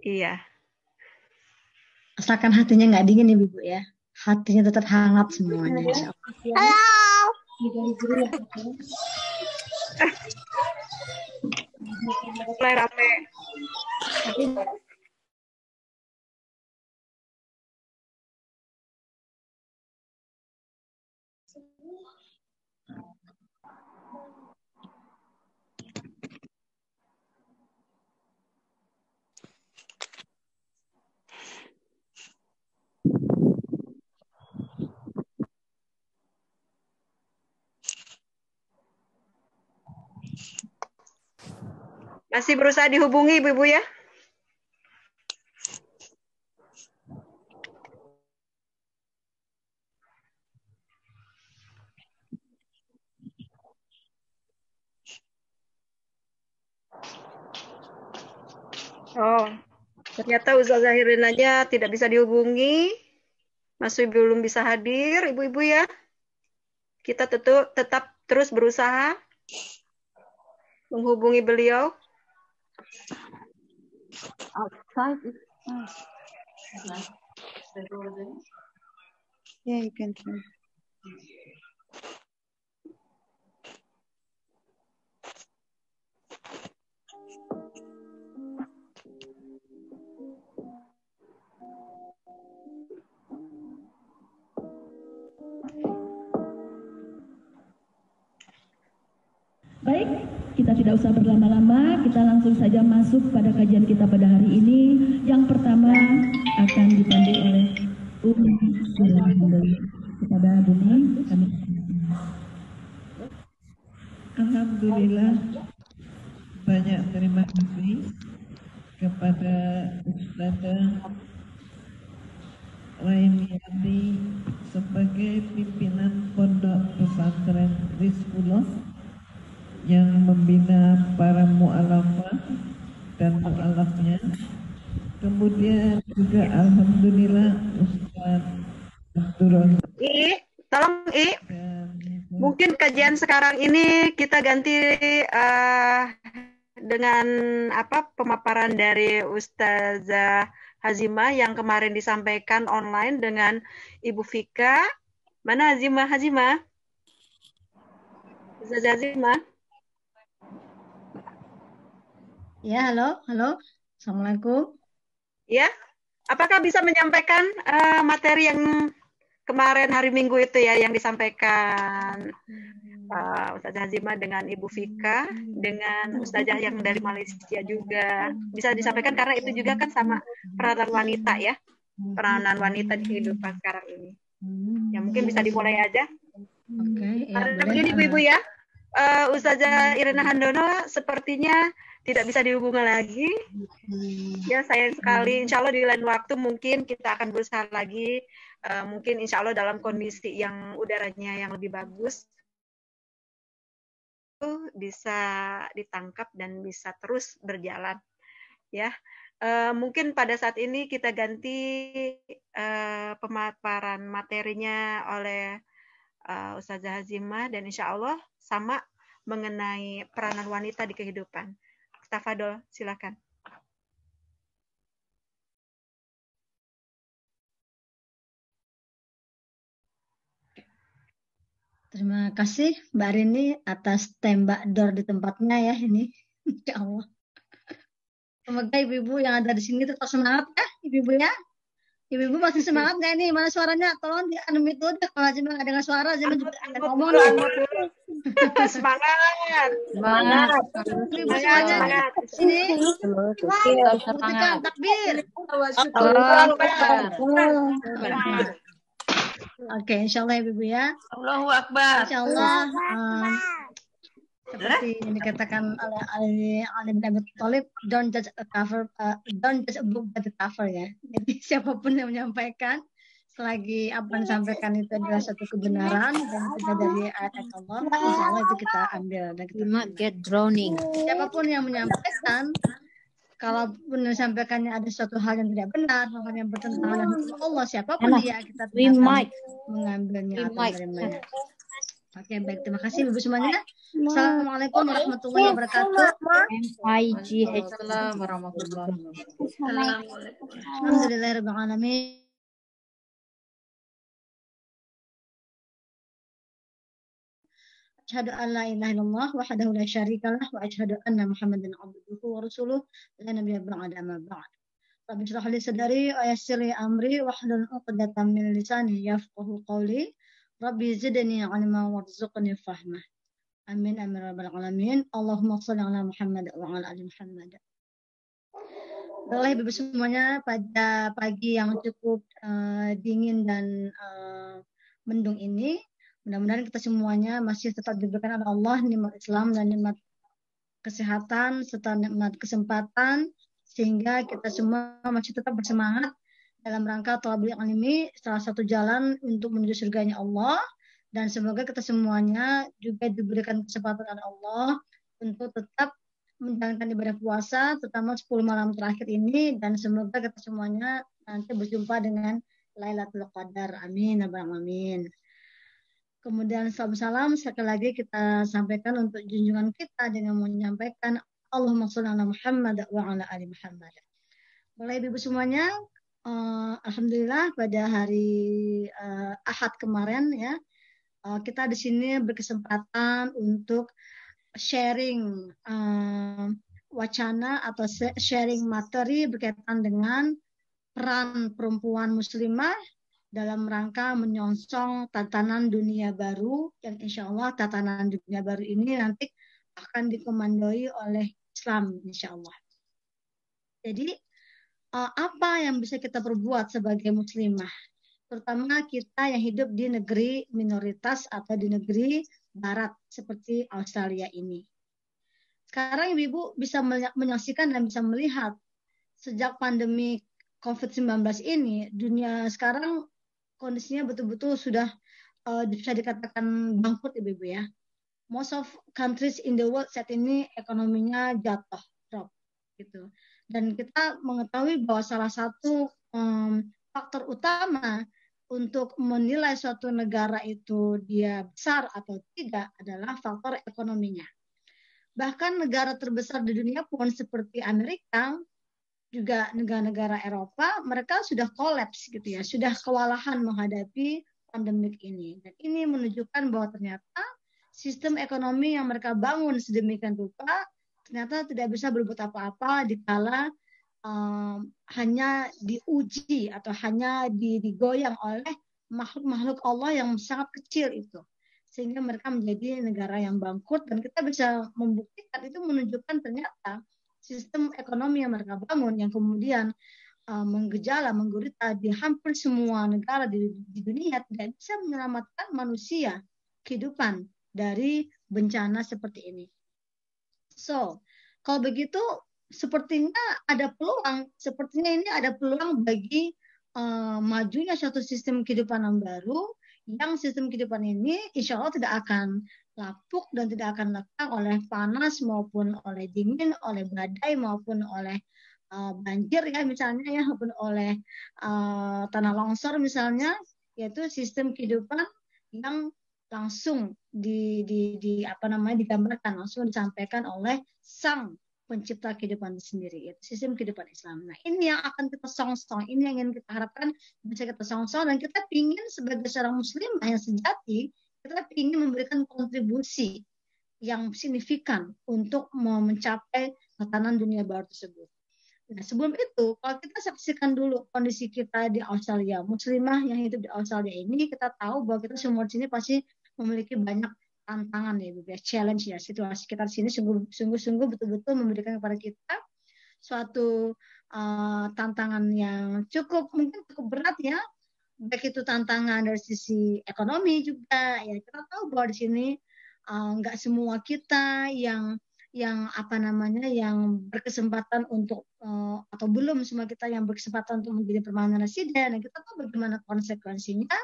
[SPEAKER 1] Iya.
[SPEAKER 3] Asalkan hatinya nggak dingin ya Ibu ya. Hatinya tetap hangat semuanya.
[SPEAKER 9] Halo.
[SPEAKER 1] Mulai rame. Masih berusaha dihubungi Ibu-Ibu ya? Oh, ternyata Ustazah Irenanya tidak bisa dihubungi. Masih belum bisa hadir Ibu-Ibu ya. Kita tetap terus berusaha menghubungi beliau.
[SPEAKER 9] Outside. Yeah, you can try.
[SPEAKER 10] Baik, kita tidak usah berlama-lama, kita langsung saja masuk pada kajian kita pada hari ini. Yang pertama akan dipandu oleh Umi Sulahandoi. Kepada Bumi kami.
[SPEAKER 11] Alhamdulillah, banyak terima kasih kepada Ustazah Rainiati sebagai pimpinan Pondok Pesantren Rizqullah yang membina para mu'alafah dan mu'alafnya. Kemudian juga alhamdulillah Ustaz Abdul
[SPEAKER 1] Tolong mungkin kajian sekarang ini kita ganti dengan pemaparan dari Ustazah Hazimah yang kemarin disampaikan online dengan Ibu Fika. Mana Hazimah? Ustazah Azimah.
[SPEAKER 3] Ya, halo. Assalamualaikum.
[SPEAKER 1] Ya, apakah bisa menyampaikan materi yang kemarin hari Minggu itu ya, yang disampaikan Ustazah Azimah dengan Ibu Fika, dengan Ustazah yang dari Malaysia juga. Bisa disampaikan karena itu juga kan sama peranan wanita ya, peranan wanita di kehidupan sekarang ini. Ya mungkin bisa dimulai aja.
[SPEAKER 3] Oke, ya boleh.
[SPEAKER 1] Begini Ibu ya, Ustazah Irina Handono sepertinya tidak bisa dihubungi lagi. Ya sayang sekali. Insya Allah di lain waktu mungkin kita akan berusaha lagi. Mungkin insya Allah dalam kondisi yang udaranya yang lebih bagus itu bisa ditangkap dan bisa terus berjalan. Ya, mungkin pada saat ini kita ganti pemaparan materinya oleh Ustazah Azimah dan insya Allah sama mengenai peranan wanita di kehidupan. Tafadol, silakan.
[SPEAKER 3] Terima kasih Mbak Rini atas tembak dor di tempatnya ya ini. Ya Allah. Semoga ibu-ibu yang ada di sini tetap semangat ya, ibu-ibu ya. Ibu-ibu masih semangat nggak ini? Mana suaranya? Tolong di unmute dulu deh. Kalau Azimah nggak dengar suara, Azimah juga ada ngomong nih.
[SPEAKER 1] Semangat.
[SPEAKER 3] Ibu semuanya sini. Buktikan takbir. Oke, insya Allah ibu ya.
[SPEAKER 5] Allahu Akbar.
[SPEAKER 3] Insya Allah seperti yang dikatakan oleh Ali bin Abi Thalib, don't judge a book by the cover ya. Jadi siapapun yang menyampaikan, selagi apa yang disampaikan itu adalah satu kebenaran dan tidak dari ayat Allah, insya Allah itu kita ambil dan kita
[SPEAKER 12] get drowning.
[SPEAKER 3] Siapapun yang menyampaikan, kalaupun disampaikannya ada suatu hal yang tidak benar, hal yang bertentangan dengan hukum Allah, siapapun dia, kita tidak mengambilnya atau menerimanya. Oke, baik. Terima kasih Ibu semuanya. Assalamualaikum warahmatullahi wabarakatuh.
[SPEAKER 12] Waalaikumsalam warahmatullahi wabarakatuh.
[SPEAKER 3] Alhamdulillahirabbil alamin. Asyhadu an la ilaha illallah wahdahu la syarika lah wa asyhadu anna Muhammadan abduhu wa rasuluh la nabiyya ba'da ma ba'd. Rabbi shrah li sadri wa yassir li amri wahlul 'uqdatam min lisani yafqahu qawli. Rabbi zidni 'ilma warzuqni fahma. Amin amin rabbal alamin. Allahumma shalli ala Muhammad wa ala ali Muhammad. Baiklah Ibu semuanya, pada pagi yang cukup dingin dan mendung ini, mudah-mudahan kita semuanya masih tetap diberikan oleh Allah nikmat Islam dan nikmat kesehatan serta nikmat kesempatan sehingga kita semua masih tetap bersemangat dalam rangka thalabul ilmi, salah satu jalan untuk menuju surganya Allah, dan semoga kita semuanya juga diberikan kesempatan oleh Allah untuk tetap menjalankan ibadah puasa terutama 10 malam terakhir ini, dan semoga kita semuanya nanti berjumpa dengan Lailatul Qadar. Amin. Amin. Kemudian salam sekali lagi kita sampaikan untuk junjungan kita dengan menyampaikan Allahumma sholli ala Muhammad wa ala ali Muhammad. Baiklah Ibu semuanya, alhamdulillah pada hari Ahad kemarin ya, kita di sini berkesempatan untuk sharing wacana atau sharing materi berkaitan dengan peran perempuan muslimah dalam rangka menyongsong tatanan dunia baru, yang insya Allah tatanan dunia baru ini nanti akan dikomandoi oleh Islam insya Allah. Jadi apa yang bisa kita perbuat sebagai muslimah, terutama kita yang hidup di negeri minoritas atau di negeri barat seperti Australia ini. Sekarang ibu-ibu bisa menyaksikan dan bisa melihat sejak pandemi COVID-19 ini, dunia sekarang kondisinya betul-betul sudah bisa dikatakan bangkrut ibu-ibu ya. Most of countries in the world saat ini ekonominya jatuh, drop gitu. Dan kita mengetahui bahwa salah satu faktor utama untuk menilai suatu negara itu dia besar atau tidak adalah faktor ekonominya. Bahkan negara terbesar di dunia pun seperti Amerika, juga negara-negara Eropa, mereka sudah kolaps gitu ya, sudah kewalahan menghadapi pandemik ini. Dan ini menunjukkan bahwa ternyata sistem ekonomi yang mereka bangun sedemikian rupa ternyata tidak bisa berbuat apa-apa dikala hanya diuji atau hanya digoyang oleh makhluk-makhluk Allah yang sangat kecil itu. Sehingga mereka menjadi negara yang bangkrut, dan kita bisa membuktikan itu menunjukkan ternyata sistem ekonomi yang mereka bangun yang kemudian menggejala, menggurita di hampir semua negara di dunia tidak bisa menyelamatkan manusia kehidupan dari bencana seperti ini. So, kalau begitu sepertinya ini ada peluang bagi majunya suatu sistem kehidupan yang baru, yang sistem kehidupan ini insya Allah tidak akan lapuk dan tidak akan lekang oleh panas maupun oleh dingin, oleh badai maupun oleh banjir ya misalnya ya, maupun oleh tanah longsor misalnya, yaitu sistem kehidupan yang langsung digambarkan, langsung disampaikan oleh sang pencipta kehidupan sendiri, yaitu sistem kehidupan Islam. Nah, ini yang akan kita songsong, ini yang ingin kita harapkan bisa kita songsong, dan kita ingin sebagai seorang muslimah yang sejati, kita ingin memberikan kontribusi yang signifikan untuk mencapai tatanan dunia baru tersebut. Nah, sebelum itu, kalau kita saksikan dulu kondisi kita di Australia, muslimah yang hidup di Australia ini, kita tahu bahwa kita semua di sini pasti memiliki banyak tantangan ya, challenge ya. Situasi kita di sini sungguh-sungguh betul-betul memberikan kepada kita suatu tantangan yang mungkin cukup berat ya. Baik itu tantangan dari sisi ekonomi juga ya. Kita tahu bahwa di sini nggak semua kita yang berkesempatan untuk atau belum semua kita yang berkesempatan untuk menjadi permanent resident. Dan kita tahu bagaimana konsekuensinya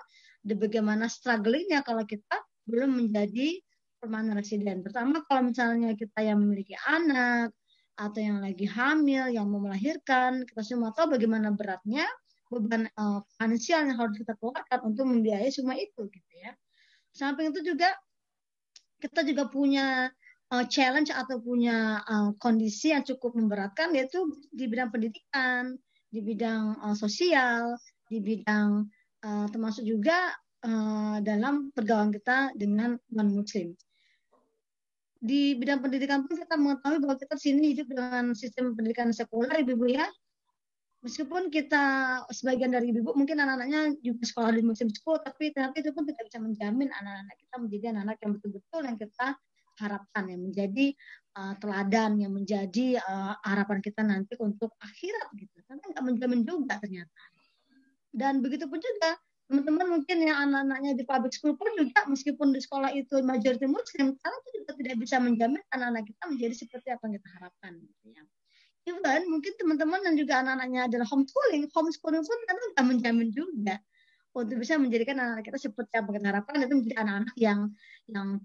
[SPEAKER 3] dan bagaimana strugglingnya kalau kita belum menjadi permanent resident. Pertama kalau misalnya kita yang memiliki anak atau yang lagi hamil, yang mau melahirkan, kita semua tahu bagaimana beratnya beban finansial yang harus kita keluarkan untuk membiayai semua itu gitu ya. Samping itu juga kita juga punya challenge atau punya kondisi yang cukup memberatkan, yaitu di bidang pendidikan, di bidang sosial, di bidang termasuk juga dalam pergaulan kita dengan non-muslim. Di bidang pendidikan pun kita mengetahui bahwa kita sini hidup dengan sistem pendidikan sekuler, ibu-ibu ya. Meskipun kita sebagian dari ibu mungkin anak-anaknya juga sekolah di Muslim school, tapi ternyata itu pun tidak bisa menjamin anak-anak kita menjadi anak-anak yang betul-betul yang kita harapkan, yang menjadi teladan, yang menjadi harapan kita nanti untuk akhirat gitu. Karena nggak menjamin juga ternyata. Dan begitu pun juga teman-teman mungkin yang anak-anaknya di public school pun juga meskipun di sekolah itu majority Muslim, karena itu juga tidak bisa menjamin anak-anak kita menjadi seperti apa yang kita harapkan. Gitu ya. Even mungkin teman-teman dan juga anak-anaknya adalah homeschooling pun karena nggak menjamin juga untuk bisa menjadikan anak-anak kita seperti apa kita harapkan, itu menjadi anak-anak yang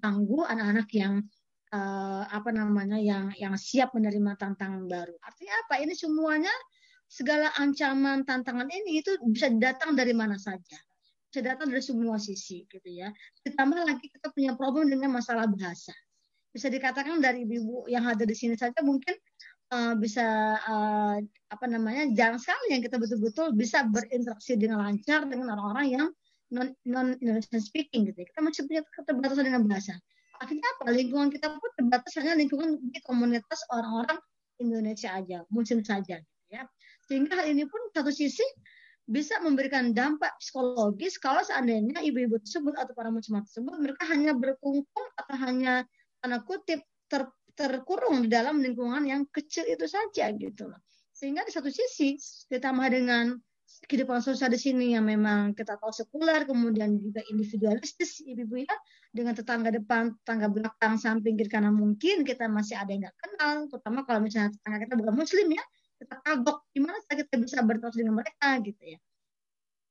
[SPEAKER 3] tangguh, anak-anak yang yang siap menerima tantangan baru. Artinya apa? Ini semuanya segala ancaman tantangan ini itu bisa datang dari mana saja. Bisa datang dari semua sisi gitu ya. Ditambah lagi kita punya problem dengan masalah bahasa. Bisa dikatakan dari ibu yang ada di sini saja mungkin bisa jarang sekali yang kita betul-betul bisa berinteraksi dengan lancar dengan orang-orang yang non Indonesian speaking gitu. Kita masih punya keterbatasan dengan bahasa. Akhirnya apa? Lingkungan kita pun terbatas hanya lingkungan di komunitas orang-orang Indonesia aja, Muslim saja gitu ya. Sehingga hal ini pun satu sisi bisa memberikan dampak psikologis kalau seandainya ibu-ibu tersebut atau para muslimah tersebut mereka hanya berkungkung atau hanya tanda kutip terkurung di dalam lingkungan yang kecil itu saja gitu loh. Sehingga di satu sisi ditambah dengan kehidupan sosial di sini yang memang kita tahu sekuler, kemudian juga individualistis ibu-ibu ya, dengan tetangga depan, tetangga belakang, samping, kiri kanan mungkin kita masih ada yang nggak kenal, terutama kalau misalnya tetangga kita bukan muslim ya, kita kagok gimana kita bisa berinteraksi dengan mereka gitu ya.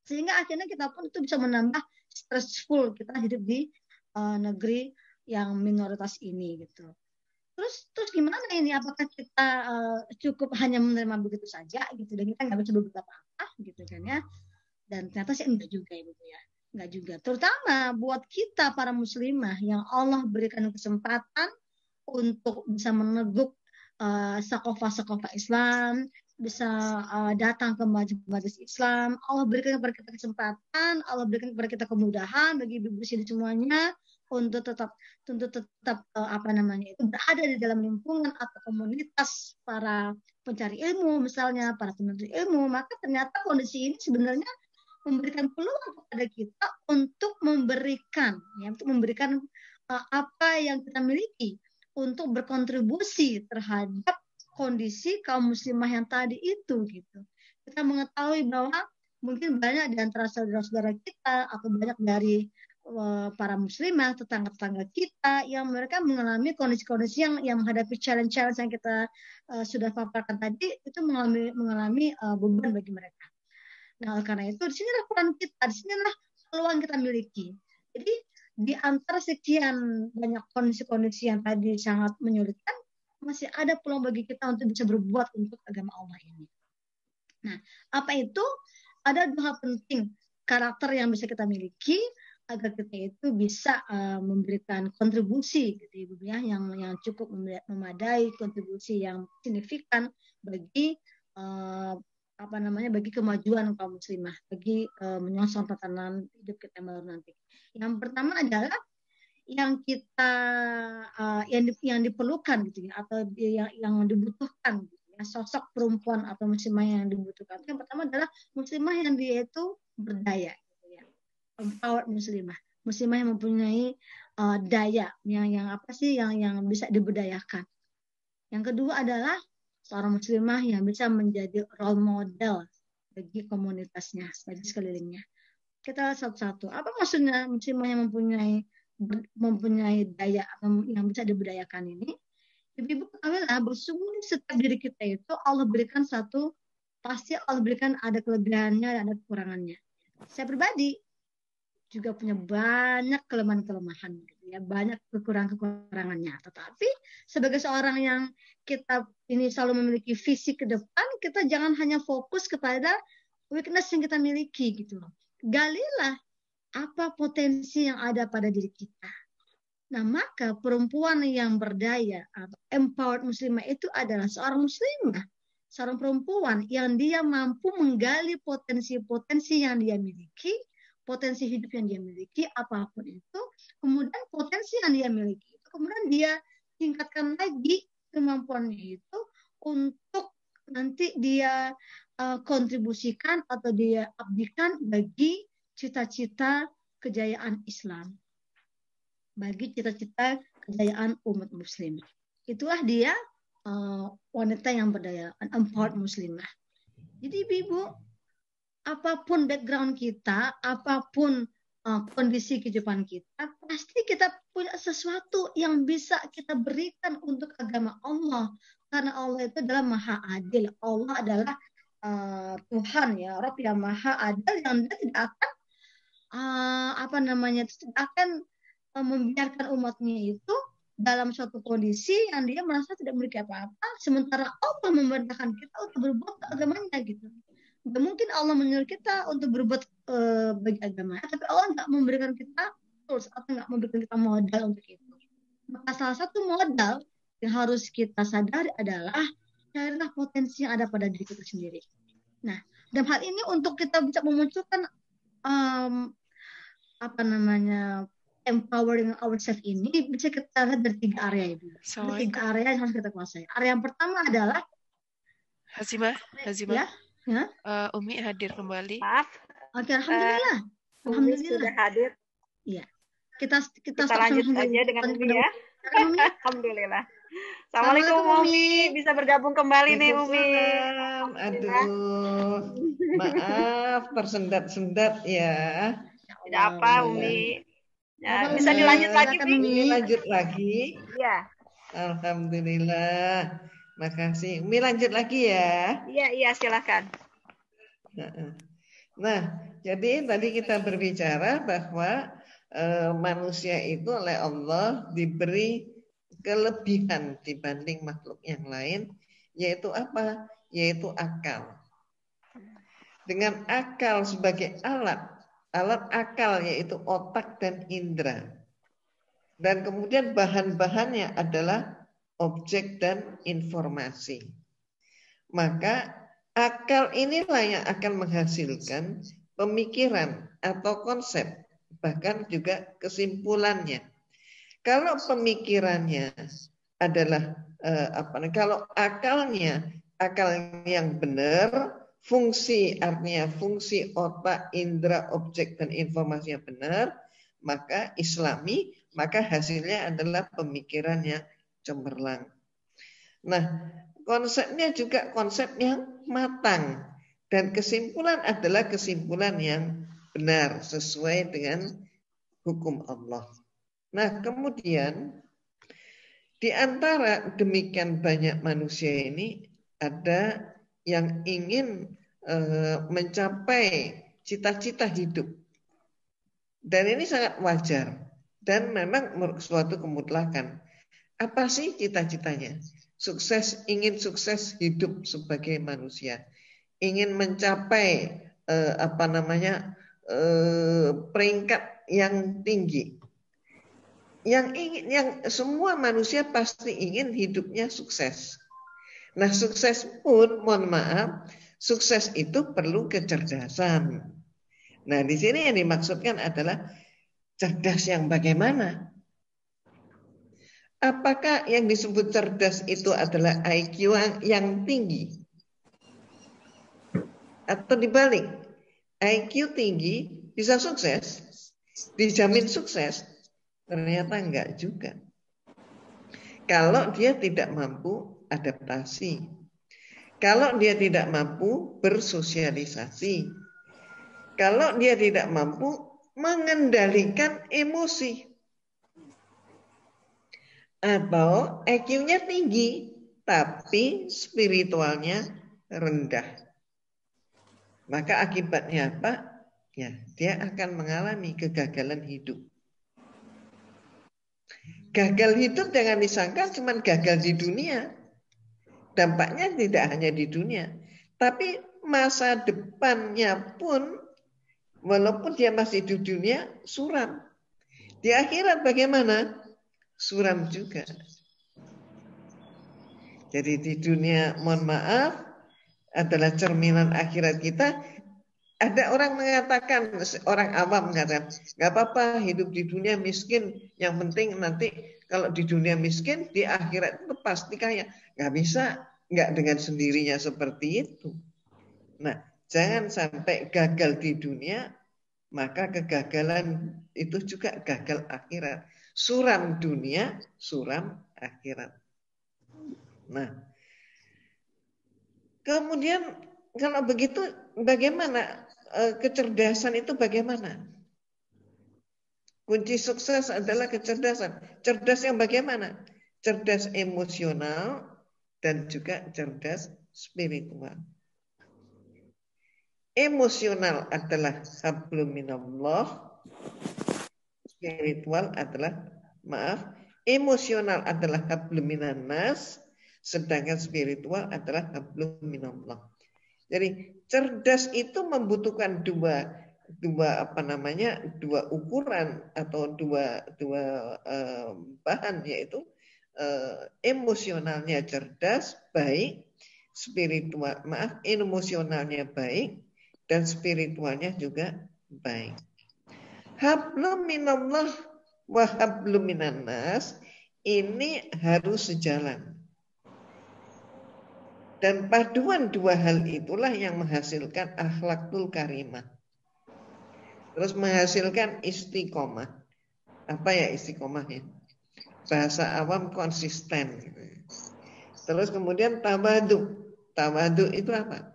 [SPEAKER 3] Sehingga akhirnya kita pun itu bisa menambah stressful kita hidup di negeri yang minoritas ini gitu. Terus gimana ini? Apakah kita cukup hanya menerima begitu saja gitu dan kita nggak bisa berbuat apa-apa gitu kan ya? Dan ternyata sih enggak juga ibu ya, enggak juga. Terutama buat kita para muslimah yang Allah berikan kesempatan untuk bisa meneguk sakofah Islam, bisa datang ke majelis Islam. Allah berikan kepada kita kesempatan, Allah berikan kepada kita kemudahan bagi ibu-ibu sini semuanya untuk tetap itu berada di dalam lingkungan atau komunitas para pencari ilmu, misalnya para penuntut ilmu, maka ternyata kondisi ini sebenarnya memberikan peluang kepada kita untuk memberikan apa yang kita miliki untuk berkontribusi terhadap kondisi kaum muslimah yang tadi itu gitu. Kita mengetahui bahwa mungkin banyak di antara saudara-saudara kita atau banyak dari para muslimah, tetangga-tetangga kita yang mereka mengalami kondisi-kondisi yang menghadapi challenge-challenge yang kita sudah paparkan tadi, itu mengalami beban bagi mereka. Nah, oleh karena itu disinilah peran kita, disinilah peluang kita miliki. Jadi di antara sekian banyak kondisi-kondisi yang tadi sangat menyulitkan, masih ada peluang bagi kita untuk bisa berbuat untuk agama Allah ini. Nah, apa itu? Ada dua hal penting karakter yang bisa kita miliki agar kita itu bisa memberikan kontribusi gitu Ibu ya, yang cukup memadai, kontribusi yang signifikan bagi bagi kemajuan kaum muslimah, bagi menyongsong tatanan hidup kita yang baru nanti. Yang pertama adalah yang kita yang diperlukan gitu ya, atau yang dibutuhkan gitu ya, sosok perempuan atau muslimah yang dibutuhkan. Yang pertama adalah muslimah yang dia itu berdaya gitu ya. Empowered muslimah yang mempunyai daya yang bisa diberdayakan. Yang kedua adalah seorang muslimah yang bisa menjadi role model bagi komunitasnya, bagi sekelilingnya. Kita lihat satu-satu. Apa maksudnya muslimah yang mempunyai daya atau yang bisa diberdayakan ini? Ibu ketahuilah bersungguh setiap diri kita itu Allah berikan pasti Allah berikan ada kelebihannya dan ada kekurangannya. Saya pribadi juga punya banyak kelemahan-kelemahan gitu ya, banyak kekurangannya. Tetapi sebagai seorang yang kita ini selalu memiliki visi ke depan, kita jangan hanya fokus kepada weakness yang kita miliki gitu loh. Galilah apa potensi yang ada pada diri kita. Nah, maka perempuan yang berdaya atau empowered muslimah itu adalah seorang muslimah, seorang perempuan yang dia mampu menggali potensi-potensi yang dia miliki, potensi hidup yang dia miliki, apapun itu, kemudian potensi yang dia miliki itu, kemudian dia tingkatkan lagi kemampuannya itu untuk nanti dia kontribusikan atau dia abdikan bagi cita-cita kejayaan Islam, bagi cita-cita kejayaan umat muslim. Itulah dia wanita yang berdaya, an empowered muslimah. Jadi ibu, apapun background kita, apapun kondisi kehidupan kita, pasti kita punya sesuatu yang bisa kita berikan untuk agama Allah. Karena Allah itu adalah maha adil. Allah adalah Tuhan ya, Rabb yang maha adil, yang dia tidak akan tidak akan membiarkan umatnya itu dalam suatu kondisi yang dia merasa tidak memiliki apa-apa, sementara Allah memerintahkan kita untuk berbuat ke agamanya gitu. Nggak mungkin Allah menyuruh kita untuk berbuat bagi agamanya, tapi Allah nggak memberikan kita tools atau nggak memberikan kita modal untuk itu. Maka salah satu modal yang harus kita sadari adalah carilah potensi yang ada pada diri kita sendiri. Nah, dalam hal ini untuk kita bisa memunculkan empowering ourselves ini bisa kita lihat dari 3 area itu. 3 area yang harus kita kuasai. Area yang pertama adalah
[SPEAKER 2] Hazimah.
[SPEAKER 3] Ya?
[SPEAKER 2] Umi hadir kembali.
[SPEAKER 1] Maaf.
[SPEAKER 3] Oke, alhamdulillah. Alhamdulillah
[SPEAKER 1] sudah hadir.
[SPEAKER 3] Iya. Kita
[SPEAKER 1] lanjut aja dengan Umi ya. Alhamdulillah. Assalamualaikum Umi. Bisa bergabung kembali nih Umi.
[SPEAKER 8] Aduh. Maaf tersendat-sendat ya.
[SPEAKER 1] Tidak apa Umi. Ya, bisa dilanjut lagi Umi.
[SPEAKER 8] Lanjut lagi.
[SPEAKER 1] Iya.
[SPEAKER 8] Alhamdulillah. Makasih. Umi lanjut lagi ya.
[SPEAKER 1] Iya, silakan.
[SPEAKER 8] Nah, jadi tadi kita berbicara bahwa manusia itu oleh Allah diberi kelebihan dibanding makhluk yang lain, yaitu apa? Yaitu akal. Dengan akal sebagai alat akal yaitu otak dan indera. Dan kemudian bahan-bahannya adalah objek dan informasi. Maka akal inilah yang akan menghasilkan pemikiran atau konsep, bahkan juga kesimpulannya. Kalau pemikirannya adalah kalau akalnya yang benar, artinya fungsi otak, indera, objek dan informasi yang benar, maka Islami, maka hasilnya adalah pemikiran yang cemerlang. Nah, konsepnya juga konsep yang matang dan kesimpulan adalah kesimpulan yang benar sesuai dengan hukum Allah. Nah, kemudian di antara demikian banyak manusia ini ada yang ingin mencapai cita-cita hidup. Dan ini sangat wajar dan memang suatu kemutlakan. Apa sih cita-citanya? Ingin sukses hidup sebagai manusia. Ingin mencapai peringkat yang tinggi. Yang semua manusia pasti ingin hidupnya sukses. Nah, sukses pun, mohon maaf, sukses itu perlu kecerdasan. Nah, di sini yang dimaksudkan adalah cerdas yang bagaimana? Apakah yang disebut cerdas itu adalah IQ yang tinggi? Atau dibalik, IQ tinggi bisa sukses? Dijamin sukses? Ternyata enggak juga. Kalau dia tidak mampu adaptasi, kalau dia tidak mampu bersosialisasi, kalau dia tidak mampu mengendalikan emosi, atau IQ-nya tinggi tapi spiritualnya rendah, maka akibatnya apa? Ya, dia akan mengalami kegagalan hidup. Gagal hidup jangan disangka cuma gagal di dunia. Dampaknya tidak hanya di dunia, tapi masa depannya pun walaupun dia masih di dunia suram. Di akhirat bagaimana? Suram juga. Jadi di dunia, mohon maaf, adalah cerminan akhirat kita. Ada orang mengatakan, orang awam mengatakan, nggak apa-apa hidup di dunia miskin, yang penting nanti kalau di dunia miskin, di akhirat itu pasti kaya. Nggak bisa, nggak dengan sendirinya seperti itu. Nah, jangan sampai gagal di dunia, maka kegagalan itu juga gagal akhirat. Suram dunia, suram akhirat. Nah, kemudian kalau begitu bagaimana? Kecerdasan itu bagaimana? Kunci sukses adalah kecerdasan. Cerdas yang bagaimana? Cerdas emosional dan juga cerdas spiritual. Emosional adalah hablum minallah. Spiritual adalah, emosional adalah hablum minannas, sedangkan spiritual adalah hablum minallah. Jadi cerdas itu membutuhkan dua ukuran atau dua bahan, yaitu emosionalnya cerdas baik, emosionalnya baik dan spiritualnya juga baik. Hablum minallah wa hablum minannas ini harus sejalan. Dan paduan dua hal itulah yang menghasilkan akhlakul karimah. Terus menghasilkan istiqomah. Apa ya istiqomahnya? Bahasa awam konsisten. Terus kemudian tawadu. Tawadu itu apa?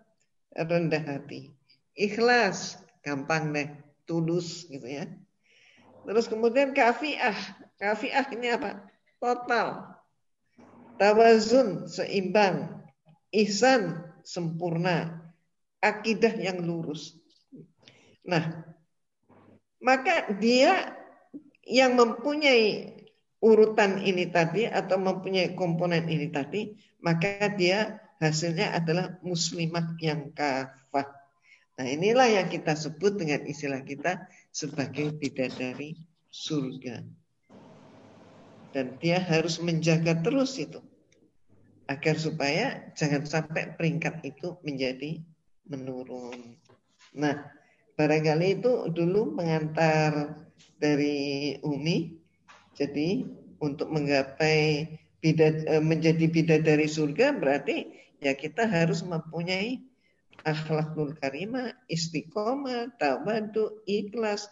[SPEAKER 8] Rendah hati. Ikhlas, gampang deh, tulus gitu ya. Terus kemudian kafiah. Kafiah ini apa? Total. Tawazun, seimbang. Ihsan, sempurna. Akidah yang lurus. Nah, maka dia yang mempunyai urutan ini tadi atau mempunyai komponen ini tadi, maka dia hasilnya adalah muslimah yang kafah. Nah, inilah yang kita sebut dengan istilah kita sebagai bidadari surga. Dan dia harus menjaga terus itu, agar supaya jangan sampai peringkat itu menjadi menurun. Nah, barangkali itu dulu pengantar dari Umi. Jadi untuk menggapai menjadi bidadari surga, berarti ya kita harus mempunyai akhlakul karimah, istiqomah, tawadu, ikhlas,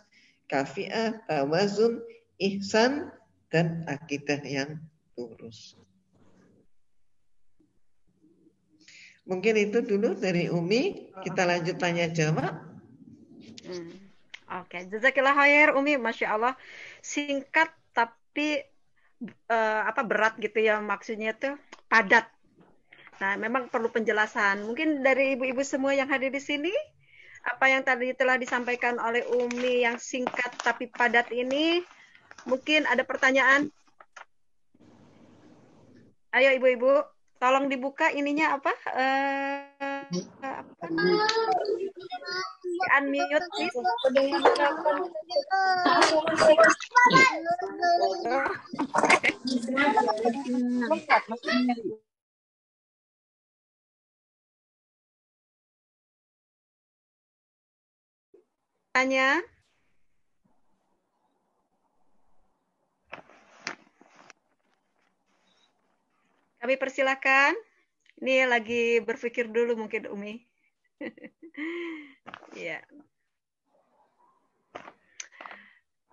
[SPEAKER 8] kafiah, tawazun, ihsan, dan akidah yang lurus. Mungkin itu dulu dari Umi. Kita lanjut tanya jawab.
[SPEAKER 1] Oke, jazakillah khair Umi, Masya Allah. Singkat tapi berat gitu ya, maksudnya tuh padat. Nah, memang perlu penjelasan. Mungkin dari ibu-ibu semua yang hadir di sini, apa yang tadi telah disampaikan oleh Umi yang singkat tapi padat ini, mungkin ada pertanyaan? Ayo ibu-ibu, tolong dibuka ininya apa? Unmute please. Tanya. Kami persilakan. Ini lagi berpikir dulu mungkin Umi. Ya.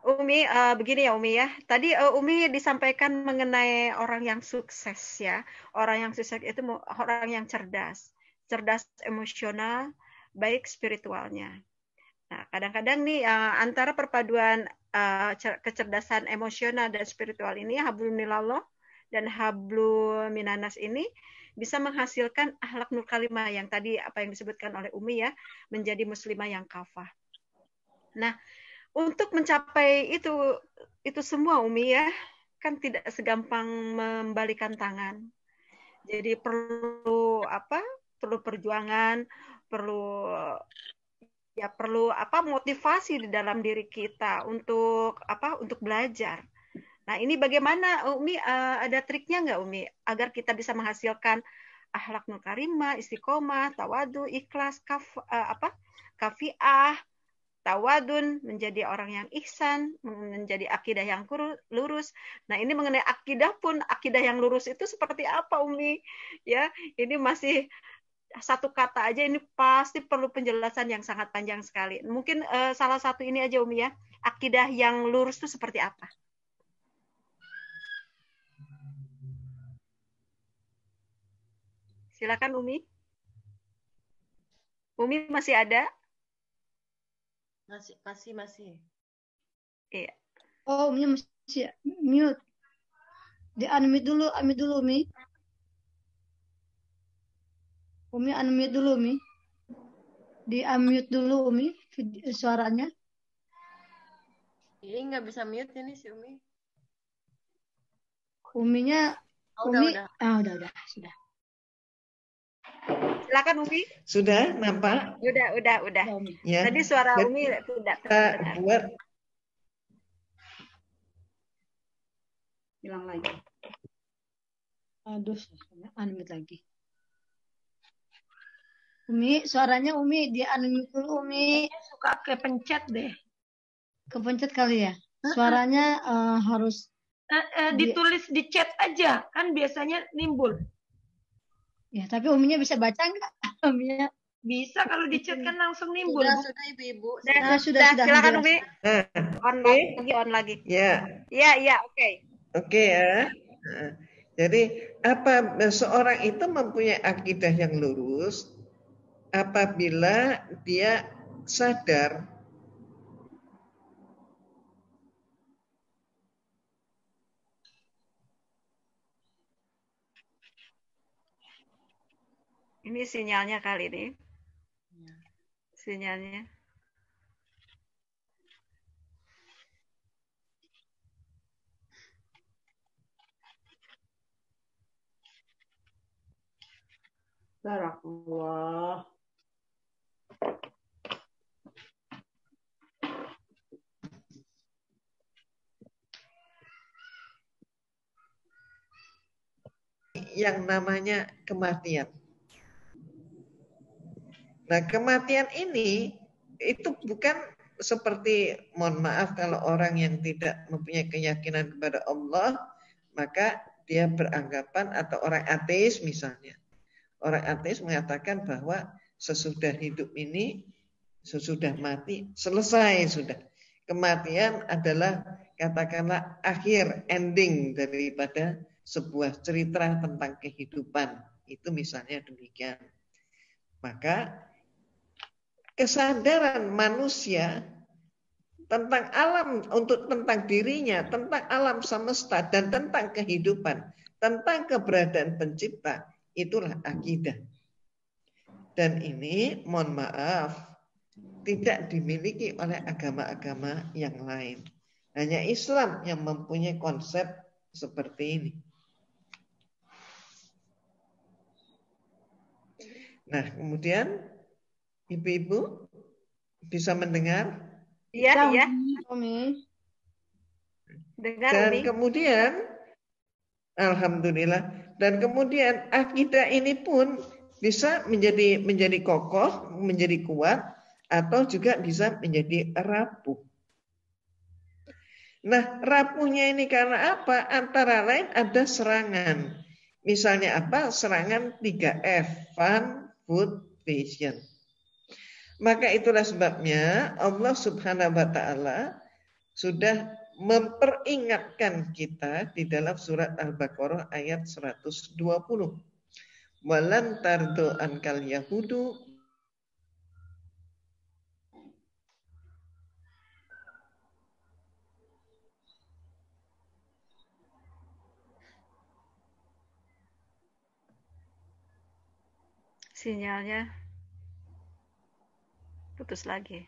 [SPEAKER 1] Umi, begini ya Umi ya. Tadi Umi disampaikan mengenai orang yang sukses ya. Orang yang sukses itu orang yang cerdas. Cerdas emosional, baik spiritualnya. Nah, kadang-kadang nih antara perpaduan kecerdasan emosional dan spiritual ini, hablum minallah dan hablum minanas ini bisa menghasilkan akhlak nur kalimah yang tadi apa yang disebutkan oleh Umi ya, menjadi muslimah yang kafah. Nah, untuk mencapai itu semua Umi ya, kan tidak segampang membalikan tangan. Jadi perlu perlu perjuangan, perlu motivasi di dalam diri kita untuk belajar. Nah, ini bagaimana Umi, ada triknya nggak Umi agar kita bisa menghasilkan akhlak nur karimah, istiqomah, tawadu, ikhlas, kafiah, tawadun, menjadi orang yang ihsan, menjadi akidah yang lurus. Nah, ini mengenai akidah pun, akidah yang lurus itu seperti apa Umi? Ya, ini masih satu kata aja, ini pasti perlu penjelasan yang sangat panjang sekali. Mungkin salah satu ini aja Umi ya, akidah yang lurus itu seperti apa? Silakan Umi. Umi masih ada?
[SPEAKER 13] Masih.
[SPEAKER 1] Iya.
[SPEAKER 3] Oh, Umi masih mute. Di-unmute dulu, Umi. Umi unmute dulu, Umi. Di-unmute dulu, Umi, suaranya.
[SPEAKER 13] Ini nggak bisa mute ini si Umi.
[SPEAKER 3] Uminya,
[SPEAKER 13] udah.
[SPEAKER 3] Udah, sudah.
[SPEAKER 1] Silakan Umi.
[SPEAKER 8] Sudah nampak?
[SPEAKER 1] Udah. Ya. Tadi suara Umi tidak
[SPEAKER 8] terdengar.
[SPEAKER 3] Hilang lagi. Aduh, unmute lagi. Umi, suaranya Umi di-unmute dulu Umi.
[SPEAKER 5] Suka kepencet deh.
[SPEAKER 3] Kepencet kali ya? Suaranya harus
[SPEAKER 5] ditulis di chat aja, kan biasanya nimbul.
[SPEAKER 3] Ya, tapi Uminya bisa baca nggak? Uminya
[SPEAKER 5] bisa kalau di chat kan langsung nimbul.
[SPEAKER 13] Sudah Ibu-ibu.
[SPEAKER 3] Sudah.
[SPEAKER 1] Silakan Umi. On lagi.
[SPEAKER 8] Ya.
[SPEAKER 1] Ya, oke.
[SPEAKER 8] Oke ya. Jadi apa seorang itu mempunyai akidah yang lurus apabila dia sadar
[SPEAKER 1] ini sinyalnya kali ini. Sinyalnya.
[SPEAKER 6] Barakallah.
[SPEAKER 8] Yang namanya kematian. Nah, kematian ini itu bukan seperti, mohon maaf kalau orang yang tidak mempunyai keyakinan kepada Allah, maka dia beranggapan, atau orang ateis misalnya, orang ateis mengatakan bahwa sesudah hidup ini, sesudah mati, selesai sudah. Kematian adalah katakanlah akhir, ending daripada sebuah cerita tentang kehidupan. Itu misalnya demikian. Maka kesadaran manusia tentang alam, tentang dirinya, tentang alam semesta, dan tentang kehidupan, tentang keberadaan pencipta, itulah akidah. Dan ini, mohon maaf, tidak dimiliki oleh agama-agama yang lain. Hanya Islam yang mempunyai konsep seperti ini. Nah, kemudian ibu-ibu bisa mendengar?
[SPEAKER 1] Iya, iya.
[SPEAKER 3] Umi.
[SPEAKER 1] Dengar,
[SPEAKER 8] Dan
[SPEAKER 1] Umi.
[SPEAKER 8] kemudian, alhamdulillah, dan kemudian akidah ini pun bisa menjadi kokoh, menjadi kuat, atau juga bisa menjadi rapuh. Nah, rapuhnya ini karena apa? Antara lain ada serangan. Misalnya apa? Serangan 3F, fun, food, fashion. Maka itulah sebabnya Allah Subhanahu wa Ta'ala sudah memperingatkan kita di dalam surat Al-Baqarah ayat 120. Walan tardo ankal yahudu
[SPEAKER 1] Sinyalnya putus lagi.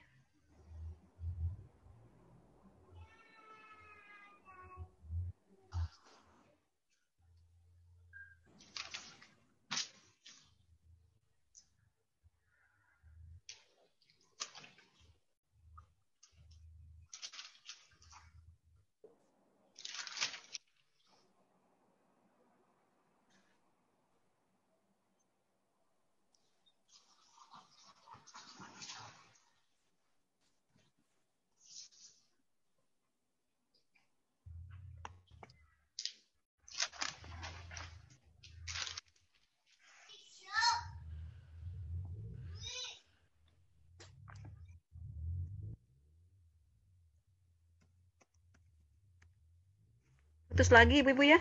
[SPEAKER 1] Putus lagi ibu-ibu ya.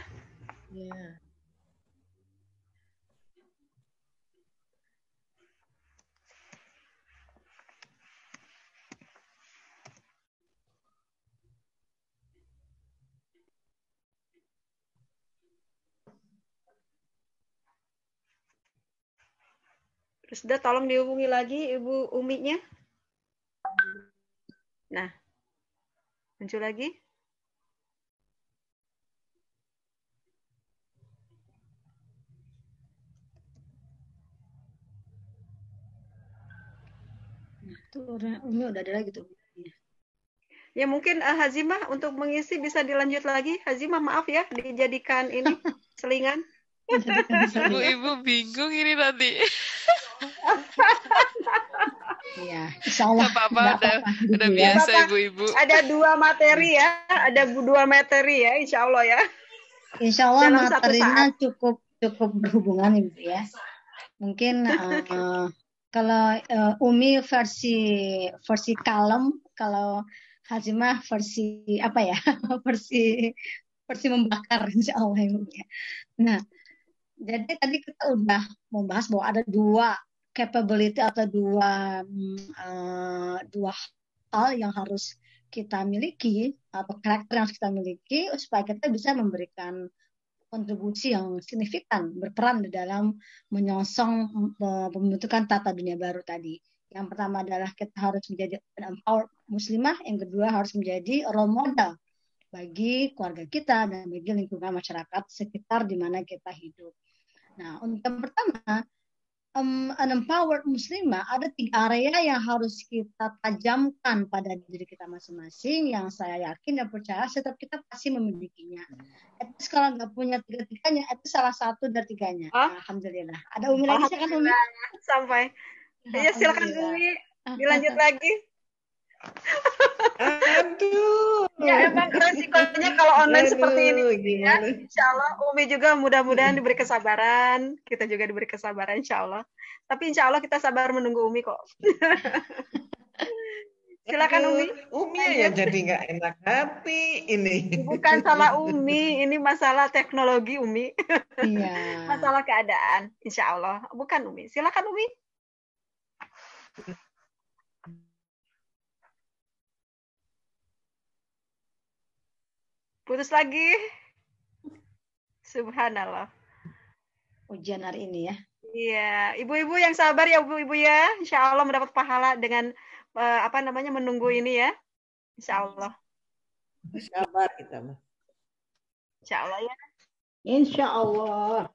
[SPEAKER 3] Ya.
[SPEAKER 1] Terus udah tolong dihubungi lagi Ibu Uminya. Nah, muncul lagi.
[SPEAKER 3] Tuh Umi udah ada lagi tuh.
[SPEAKER 1] Ya mungkin Hazimah untuk mengisi bisa dilanjut lagi. Hazimah maaf ya dijadikan ini selingan.
[SPEAKER 2] Ibu-ibu bingung ini nanti.
[SPEAKER 3] Iya, insya Allah.
[SPEAKER 2] Apa-apa, udah biasa ibu-ibu.
[SPEAKER 1] Ada dua materi ya, ya, insya Allah ya.
[SPEAKER 3] Insya Allah
[SPEAKER 1] Dalam
[SPEAKER 3] materinya cukup berhubungan ibu ya. Mungkin kalau Umi versi kalem, kalau Hazimah versi apa ya? versi membakar insya Allah ibu ya. Nah, jadi tadi kita udah membahas bahwa ada dua capability atau dua hal yang harus kita miliki atau karakter yang harus kita miliki supaya kita bisa memberikan kontribusi yang signifikan, berperan di dalam menyongsong pembentukan tata dunia baru tadi. Yang pertama adalah kita harus menjadi empowered muslimah, yang kedua harus menjadi role model bagi keluarga kita dan bagi lingkungan masyarakat sekitar di mana kita hidup. Nah, untuk yang pertama, an empowered muslimah, ada 3 area yang harus kita tajamkan pada diri kita masing-masing, yang saya yakin dan percaya setiap kita pasti memilikinya. Itu kalau nggak punya 3-tiganya, itu salah satu dari 3-nya. Alhamdulillah. Ada Umi lagi, silakan Umi.
[SPEAKER 1] Sampai. Ya silakan Umi, dilanjut lagi.
[SPEAKER 8] Aduh,
[SPEAKER 1] Ya emang resikonya kalau online seperti ini ya.
[SPEAKER 6] Gimana?
[SPEAKER 1] Insya Allah Umi juga mudah-mudahan diberi kesabaran. Kita juga diberi kesabaran insya Allah. Tapi insya Allah kita sabar menunggu Umi kok. Silakan Umi.
[SPEAKER 8] Umi ya jadi nggak enak hati ini.
[SPEAKER 1] Bukan salah Umi, ini masalah teknologi Umi.
[SPEAKER 12] Iya.
[SPEAKER 1] Masalah keadaan, insya Allah. Bukan Umi. Silakan Umi. Putus lagi. Subhanallah.
[SPEAKER 3] Ujian hari ini ya.
[SPEAKER 1] Iya, ibu-ibu yang sabar ya ibu-ibu ya. Insya Allah mendapat pahala dengan menunggu ini ya. Insya Allah.
[SPEAKER 6] Sabar kita mah.
[SPEAKER 1] Insya Allah ya.
[SPEAKER 6] Insya Allah.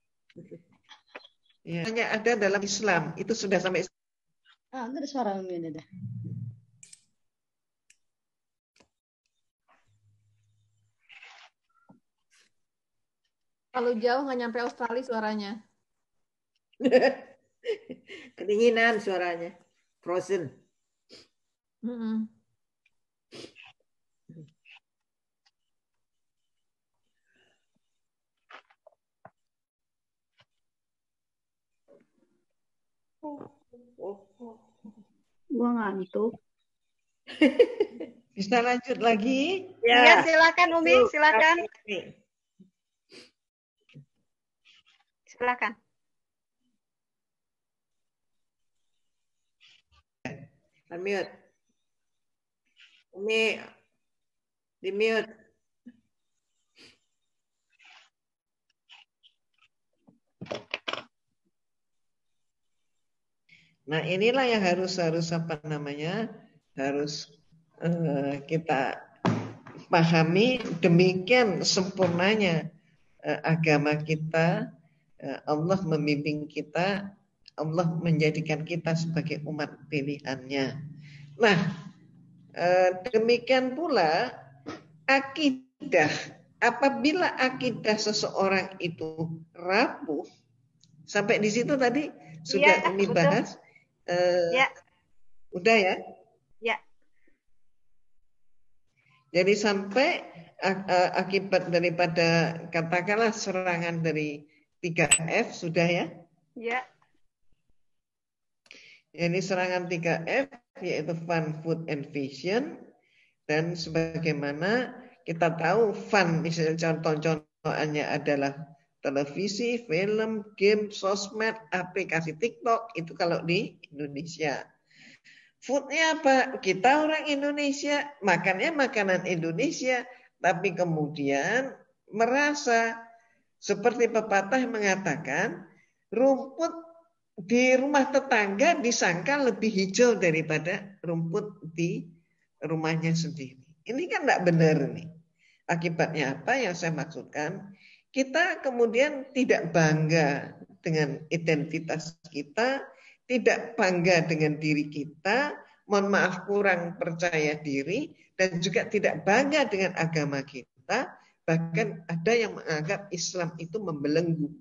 [SPEAKER 8] Ya, hanya ada dalam Islam itu sudah sampai.
[SPEAKER 3] Ada suara Umi ada.
[SPEAKER 14] Kalau jauh nggak nyampe Australia suaranya.
[SPEAKER 6] Kedinginan suaranya. Frozen.
[SPEAKER 3] Gua ngantuk.
[SPEAKER 8] Bisa lanjut lagi?
[SPEAKER 1] Ya, silakan Umi, silakan. Silakan.
[SPEAKER 6] Unmute. Umi, di mute.
[SPEAKER 8] Nah inilah yang harus kita pahami, demikian sempurnanya agama kita. Allah membimbing kita, Allah menjadikan kita sebagai umat pilihannya. Nah, demikian pula akidah. Apabila akidah seseorang itu rapuh, sampai di situ tadi sudah Umi bahas. Udah ya?
[SPEAKER 1] Ya.
[SPEAKER 8] Jadi sampai akibat daripada katakanlah serangan dari 3F sudah ya?
[SPEAKER 1] Ya.
[SPEAKER 8] Ini serangan 3F yaitu fun, food, and vision. Dan sebagaimana kita tahu fun, misalnya contoh-contohnya adalah televisi, film, game, sosmed, aplikasi TikTok, itu kalau di Indonesia. Foodnya apa? Kita orang Indonesia, makannya makanan Indonesia, tapi kemudian merasa seperti pepatah mengatakan, rumput di rumah tetangga disangka lebih hijau daripada rumput di rumahnya sendiri. Ini kan tidak benar nih. Akibatnya apa yang saya maksudkan? Kita kemudian tidak bangga dengan identitas kita, tidak bangga dengan diri kita, mohon maaf kurang percaya diri, dan juga tidak bangga dengan agama kita. Bahkan ada yang menganggap Islam itu membelenggu.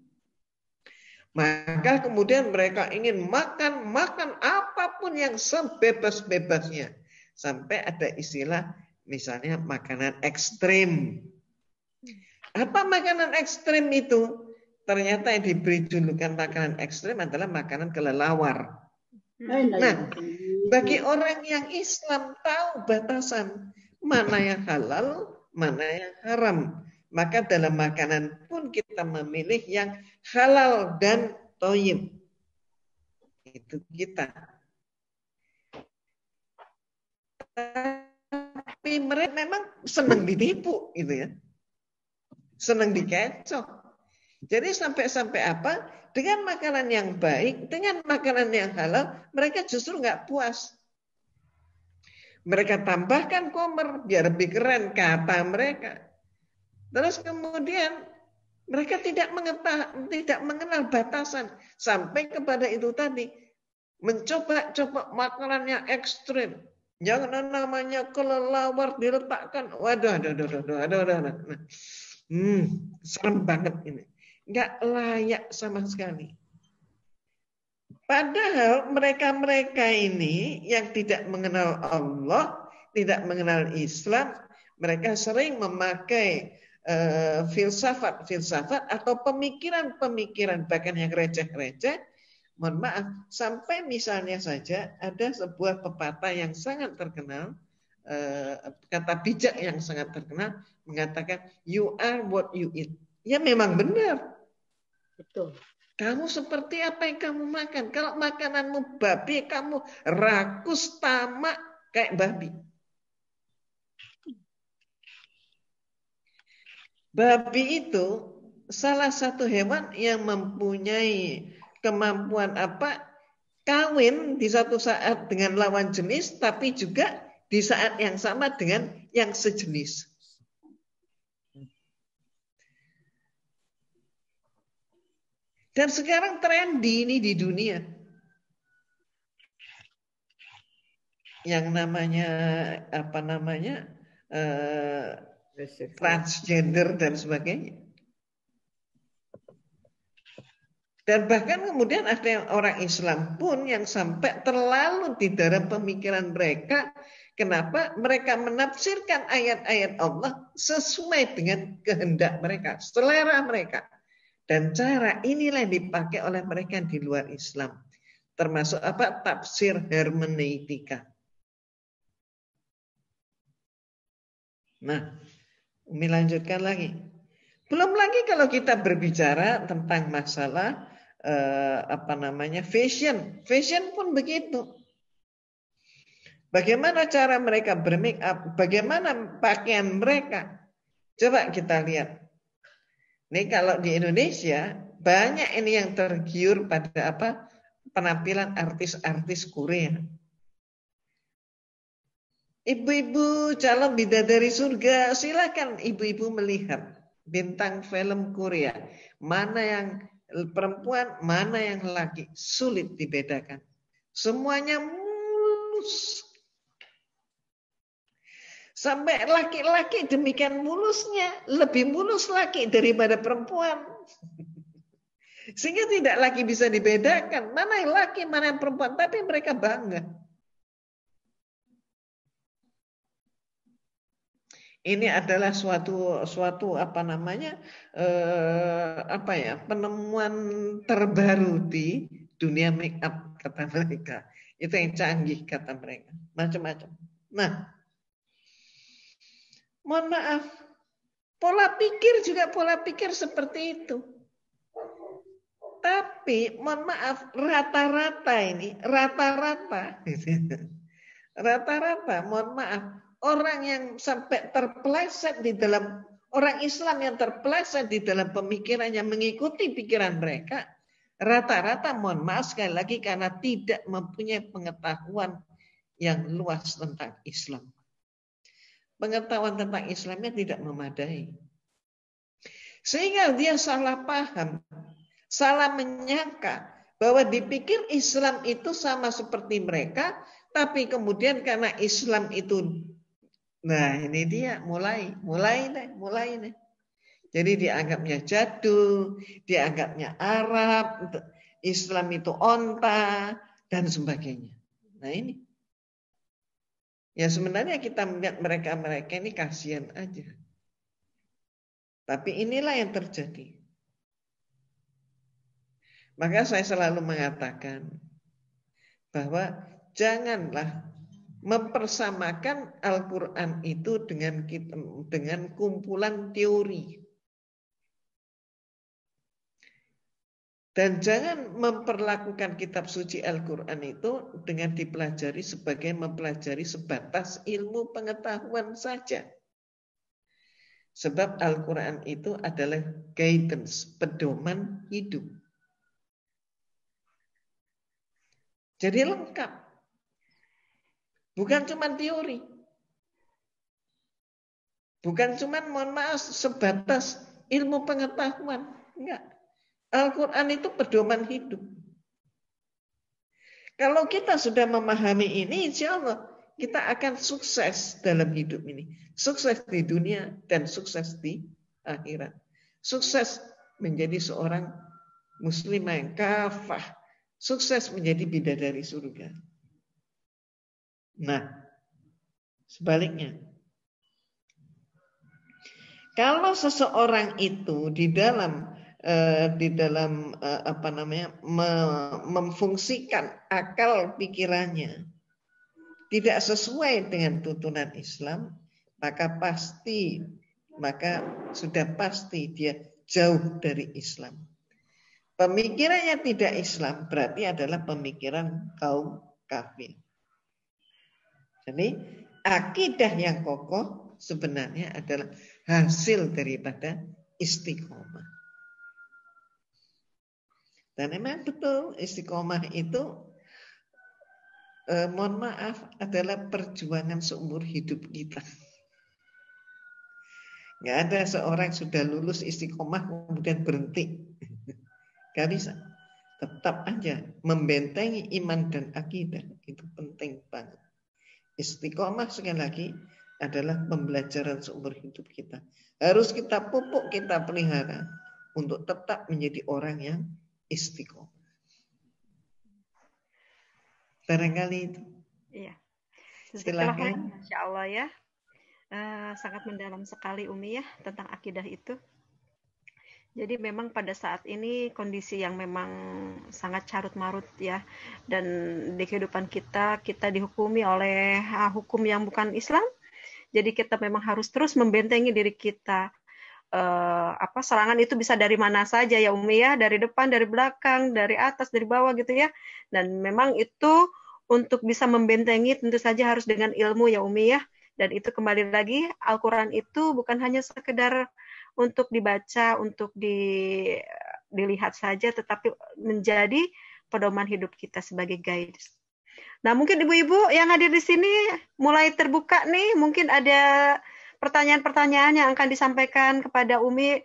[SPEAKER 8] Maka kemudian mereka ingin makan apapun yang sebebas-bebasnya. Sampai ada istilah misalnya makanan ekstrim. Apa makanan ekstrim itu? Ternyata yang diberi julukan makanan ekstrim adalah makanan kelelawar. Nah, bagi orang yang Islam tahu batasan mana yang halal, mana yang haram. Maka dalam makanan pun kita memilih yang halal dan thayyib. Itu kita. Tapi mereka memang senang ditipu gitu ya. Senang dikecoh. Jadi sampai apa? Dengan makanan yang baik, dengan makanan yang halal, mereka justru nggak puas. Mereka tambahkan komer biar lebih keren kata mereka. Terus kemudian mereka tidak mengenal batasan sampai kepada itu tadi mencoba makanan yang ekstrim. Jangan namanya kelelawar diletakkan. Waduh. Serem banget ini. Nggak layak sama sekali. Padahal mereka ini yang tidak mengenal Allah, tidak mengenal Islam, Mereka sering memakai filsafat atau pemikiran bahkan yang receh-receh. Mohon maaf, sampai misalnya saja ada sebuah pepatah yang sangat terkenal, kata bijak yang sangat terkenal mengatakan you are what you eat. Ya memang benar.
[SPEAKER 6] Betul.
[SPEAKER 8] Kamu seperti apa yang kamu makan. Kalau makananmu babi, kamu rakus, tamak kayak babi. Babi itu salah satu hewan yang mempunyai kemampuan kawin di satu saat dengan lawan jenis, tapi juga di saat yang sama dengan yang sejenis. Dan sekarang trendy ini di dunia. Yang namanya transgender dan sebagainya. Dan bahkan kemudian ada orang Islam pun yang sampai terlalu di dalam pemikiran mereka. Kenapa? Mereka menafsirkan ayat-ayat Allah sesuai dengan kehendak mereka, selera mereka. Dan cara inilah yang dipakai oleh mereka di luar Islam. Termasuk tafsir hermeneutika. Nah, Umi lanjutkan lagi. Belum lagi kalau kita berbicara tentang masalah fashion. Fashion pun begitu. Bagaimana cara mereka bermake up? Bagaimana pakaian mereka? Coba kita lihat. Ini kalau di Indonesia banyak ini yang tergiur pada penampilan artis-artis Korea. Ibu-ibu calon bidadari surga, silakan ibu-ibu melihat bintang film Korea. Mana yang perempuan, mana yang laki, sulit dibedakan. Semuanya mulus. Sampai laki-laki demikian mulusnya, lebih mulus laki daripada perempuan. Sehingga tidak lagi bisa dibedakan mana yang laki, mana yang perempuan, tapi mereka bangga. Ini adalah suatu penemuan terbaru di dunia make up kata mereka. Itu yang canggih kata mereka. Macam-macam. Nah, mohon maaf, pola pikir juga pola pikir seperti itu. Tapi mohon maaf, rata-rata, mohon maaf, orang yang sampai terpeleset di dalam, orang Islam yang terpeleset di dalam pemikirannya mengikuti pikiran mereka, rata-rata mohon maaf sekali lagi karena tidak mempunyai pengetahuan yang luas tentang Islam. Pengetahuan tentang Islamnya tidak memadai. Sehingga dia salah paham, salah menyangka bahwa dipikir Islam itu sama seperti mereka, tapi kemudian karena Islam itu, nah ini dia mulai nih. Jadi dianggapnya jadul, dianggapnya Arab, Islam itu onta dan sebagainya. Nah ini. Ya sebenarnya kita melihat mereka ini kasihan aja. Tapi inilah yang terjadi. Maka saya selalu mengatakan bahwa janganlah mempersamakan Al-Quran itu dengan kumpulan teori. Dan jangan memperlakukan kitab suci Al-Quran itu dengan dipelajari sebagai mempelajari sebatas ilmu pengetahuan saja. Sebab Al-Quran itu adalah guidance, pedoman hidup. Jadi lengkap. Bukan cuma teori. Bukan cuma mohon maaf sebatas ilmu pengetahuan. Enggak. Al-Quran itu pedoman hidup. Kalau kita sudah memahami ini, insya Allah kita akan sukses dalam hidup ini. Sukses di dunia dan sukses di akhirat. Sukses menjadi seorang muslimah yang kafah. Sukses menjadi bidadari surga. Nah, sebaliknya. Kalau seseorang itu di dalam memfungsikan akal pikirannya tidak sesuai dengan tuntunan Islam, maka sudah pasti dia jauh dari Islam. Pemikirannya tidak Islam berarti adalah pemikiran kaum kafir. Jadi akidah yang kokoh sebenarnya adalah hasil daripada istiqomah. Dan memang betul istiqomah itu mohon maaf adalah perjuangan seumur hidup kita. Nggak ada seorang sudah lulus istiqomah kemudian berhenti. Nggak bisa. Tetap aja membentengi iman dan akidah itu penting banget. Istiqomah sekali lagi adalah pembelajaran seumur hidup kita. Harus kita pupuk, kita pelihara untuk tetap menjadi orang yang istiqomah. Barangkali itu.
[SPEAKER 1] Iya.
[SPEAKER 8] Silakan.
[SPEAKER 1] Masya Allah ya. Sangat mendalam sekali Umi ya tentang akidah itu. Jadi memang pada saat ini kondisi yang memang sangat carut marut ya, dan di kehidupan kita dihukumi oleh hukum yang bukan Islam. Jadi kita memang harus terus membentengi diri kita. Serangan itu bisa dari mana saja ya Umi ya, dari depan, dari belakang, dari atas, dari bawah gitu ya. Dan memang itu untuk bisa membentengi tentu saja harus dengan ilmu ya Umi ya. Dan itu kembali lagi Al-Quran itu bukan hanya sekedar untuk dibaca, untuk dilihat saja, tetapi menjadi pedoman hidup kita sebagai guides. Nah, mungkin ibu-ibu yang hadir di sini mulai terbuka nih, mungkin ada pertanyaan-pertanyaan yang akan disampaikan kepada Umi.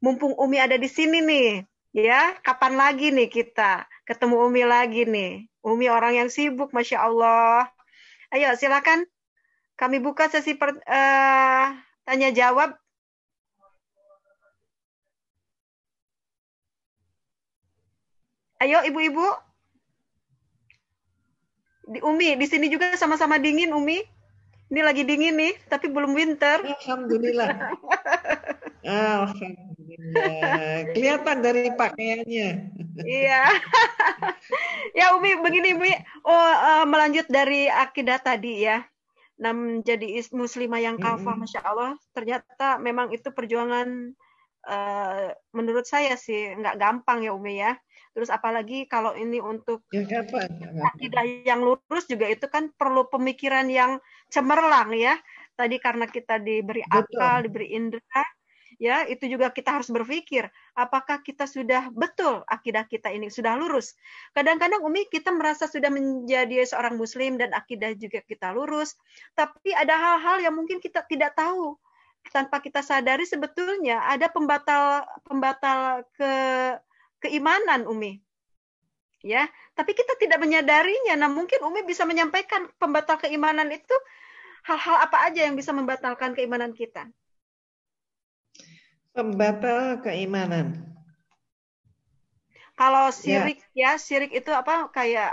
[SPEAKER 1] Mumpung Umi ada di sini nih, ya, kapan lagi nih kita ketemu Umi lagi nih? Umi orang yang sibuk, Masya Allah. Ayo, silakan. Kami buka sesi tanya jawab. Ayo ibu-ibu. Umi, di sini juga sama-sama dingin Umi. Ini lagi dingin nih, tapi belum winter.
[SPEAKER 8] Alhamdulillah. Alhamdulillah. Kelihatan dari pakaiannya.
[SPEAKER 1] Iya. Ya Umi, begini Umi. Melanjut dari akidah tadi ya. Nah, menjadi muslimah yang kafah, Masya Allah. Ternyata memang itu perjuangan menurut saya sih nggak gampang ya Umi ya. Terus apalagi kalau ini untuk akidah yang lurus juga itu kan perlu pemikiran yang cemerlang ya. Tadi karena kita diberi akal, diberi indera, ya itu juga kita harus berpikir apakah kita sudah betul akidah kita ini sudah lurus. Kadang-kadang Umi kita merasa sudah menjadi seorang muslim dan akidah juga kita lurus, tapi ada hal-hal yang mungkin kita tidak tahu. Tanpa kita sadari sebetulnya ada pembatal keimanan Umi. Ya, tapi kita tidak menyadarinya. Nah, mungkin Umi bisa menyampaikan pembatal keimanan itu hal-hal apa aja yang bisa membatalkan keimanan kita?
[SPEAKER 8] Pembatal keimanan.
[SPEAKER 1] Kalau syirik ya syirik itu apa kayak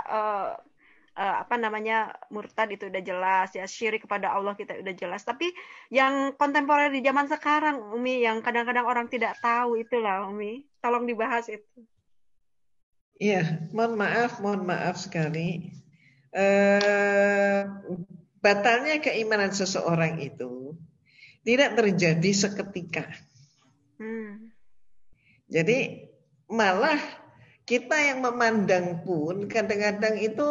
[SPEAKER 1] murtad itu udah jelas ya, syirik kepada Allah kita udah jelas. Tapi yang kontemporer di zaman sekarang Umi yang kadang-kadang orang tidak tahu itulah Umi. Tolong dibahas itu.
[SPEAKER 8] Iya, mohon maaf sekali. Batalnya keimanan seseorang itu tidak terjadi seketika. Jadi malah kita yang memandang pun kadang-kadang itu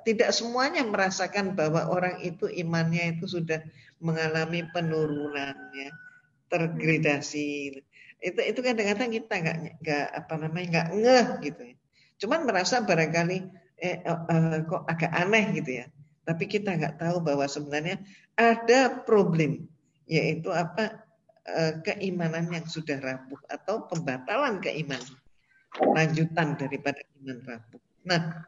[SPEAKER 8] tidak semuanya merasakan bahwa orang itu imannya itu sudah mengalami penurunan ya, tergradasi. Itu kadang-kadang kita nggak ngeh gitu ya. Cuman merasa barangkali kok agak aneh gitu ya. Tapi kita nggak tahu bahwa sebenarnya ada problem, yaitu keimanan yang sudah rapuh atau pembatalan keimanan, lanjutan daripada iman rapuh. Nah,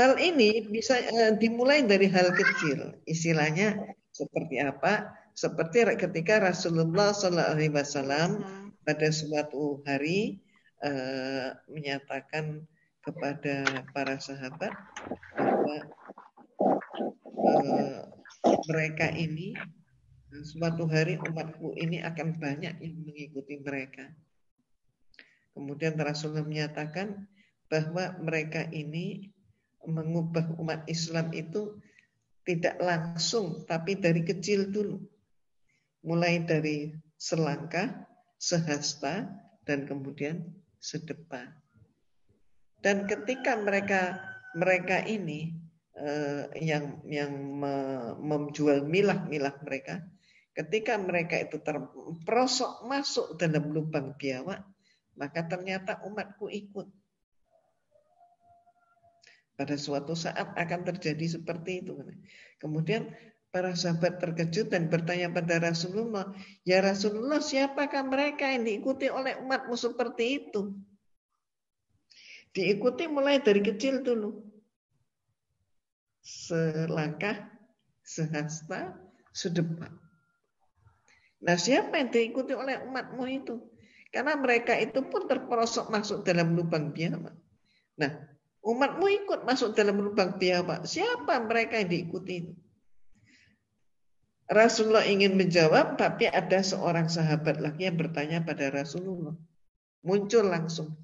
[SPEAKER 8] hal ini bisa dimulai dari hal kecil. Istilahnya seperti apa? Seperti ketika Rasulullah SAW pada suatu hari menyatakan kepada para sahabat bahwa mereka ini Suatu hari umatku ini akan banyak yang mengikuti mereka. Kemudian Rasulullah menyatakan bahwa mereka ini mengubah umat Islam itu tidak langsung, tapi dari kecil dulu. Mulai dari selangkah, sehasta, dan kemudian sedepa. Dan ketika mereka ini yang menjual milah-milah mereka, ketika mereka itu terperosok masuk dalam lubang biawak, maka ternyata umatku ikut. Pada suatu saat akan terjadi seperti itu. Kemudian para sahabat terkejut dan bertanya pada Rasulullah, ya Rasulullah, siapakah mereka yang diikuti oleh umatmu seperti itu? Diikuti mulai dari kecil dulu. Selangkah, sehasta, sedepa. Nah, siapa yang diikuti oleh umatmu itu? Karena mereka itu pun terperosok masuk dalam lubang biawak. Nah, umatmu ikut masuk dalam lubang biawak. Siapa mereka yang diikuti? Rasulullah ingin menjawab, tapi ada seorang sahabat lagi yang bertanya pada Rasulullah. Muncul langsung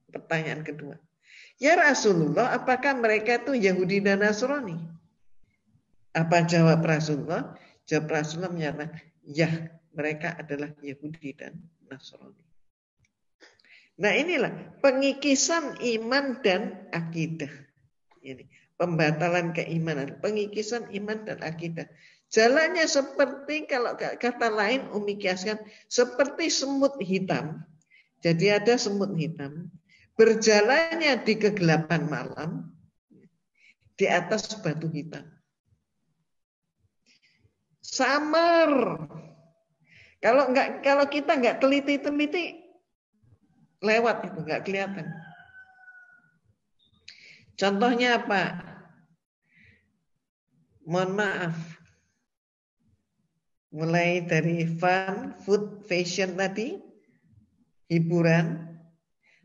[SPEAKER 8] pertanyaan kedua. Ya Rasulullah, apakah mereka itu Yahudi dan Nasrani? Apa jawab Rasulullah? Jawab Rasulullah menyatakan, ya, mereka adalah Yahudi dan Nasrani. Nah, inilah pengikisan iman dan akidah. Ini pembatalan keimanan, pengikisan iman dan akidah. Jalannya seperti, kalau kata lain Umi kiaskan, seperti semut hitam. Jadi ada semut hitam, berjalannya di kegelapan malam di atas batu hitam. Samar. Kalau kita nggak teliti-teliti, lewat itu nggak kelihatan. Contohnya apa? Mohon maaf. Mulai dari fun, food, fashion tadi, hiburan.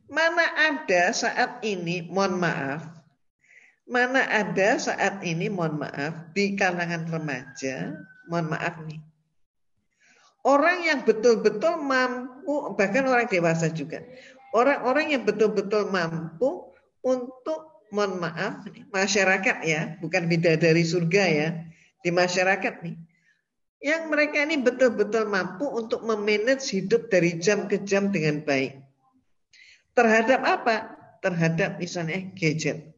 [SPEAKER 8] Mana ada saat ini, mohon maaf, mana ada saat ini, mohon maaf, di kalangan remaja, mohon maaf nih, orang yang betul-betul mampu, bahkan orang dewasa juga, orang-orang yang betul-betul mampu untuk, mohon maaf, masyarakat ya, bukan bidadari surga ya, di masyarakat nih, yang mereka ini betul-betul mampu untuk memanage hidup dari jam ke jam dengan baik. Terhadap apa? Terhadap misalnya gadget.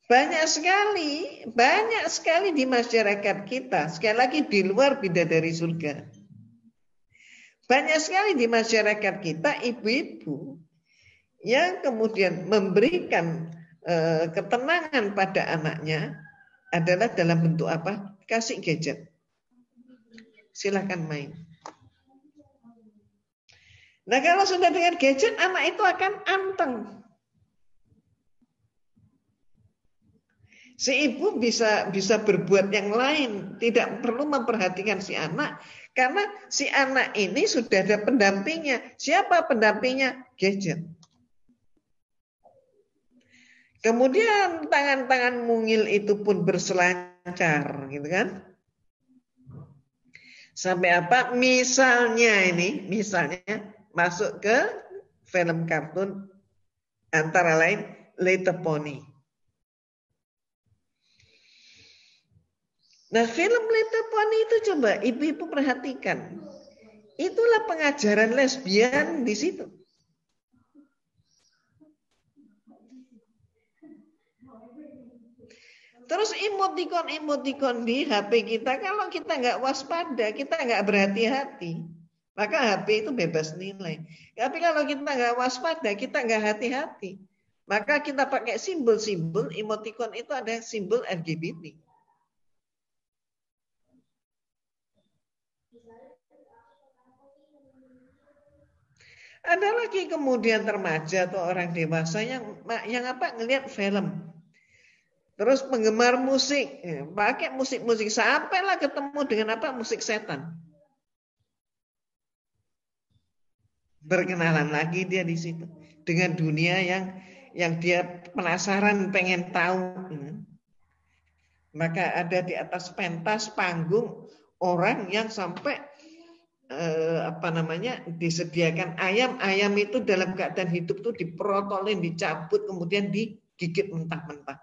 [SPEAKER 8] Banyak sekali di masyarakat kita, sekali lagi di luar bidadari surga. Banyak sekali di masyarakat kita ibu-ibu yang kemudian memberikan ketenangan pada anaknya adalah dalam bentuk apa? Kasih gadget. Silakan main. Nah, kalau sudah dengan gadget, anak itu akan anteng. Si ibu bisa berbuat yang lain, tidak perlu memperhatikan si anak, karena si anak ini sudah ada pendampingnya. Siapa pendampingnya? Gadget. Kemudian tangan-tangan mungil itu pun berselancar, gitu kan? Sampai apa? Misalnya masuk ke film kartun antara lain Little Pony. Nah, film Little Pony itu coba ibu-ibu perhatikan. Itulah pengajaran lesbian di situ. Terus emotikon di HP kita, kalau kita nggak waspada, kita nggak berhati-hati, maka HP itu bebas nilai. Tapi kalau kita nggak waspada, kita nggak hati-hati, maka kita pakai simbol-simbol, emotikon itu ada simbol LGBT. Ada lagi kemudian remaja atau orang dewasa yang apa, ngelihat film. Terus penggemar musik, pakai musik-musik, sampailah ketemu dengan apa? Musik setan. Berkenalan lagi dia di situ dengan dunia yang dia penasaran, pengen tahu. Maka ada di atas pentas panggung orang yang sampai disediakan ayam itu dalam keadaan hidup tuh diprotolin, dicabut, kemudian digigit mentah-mentah,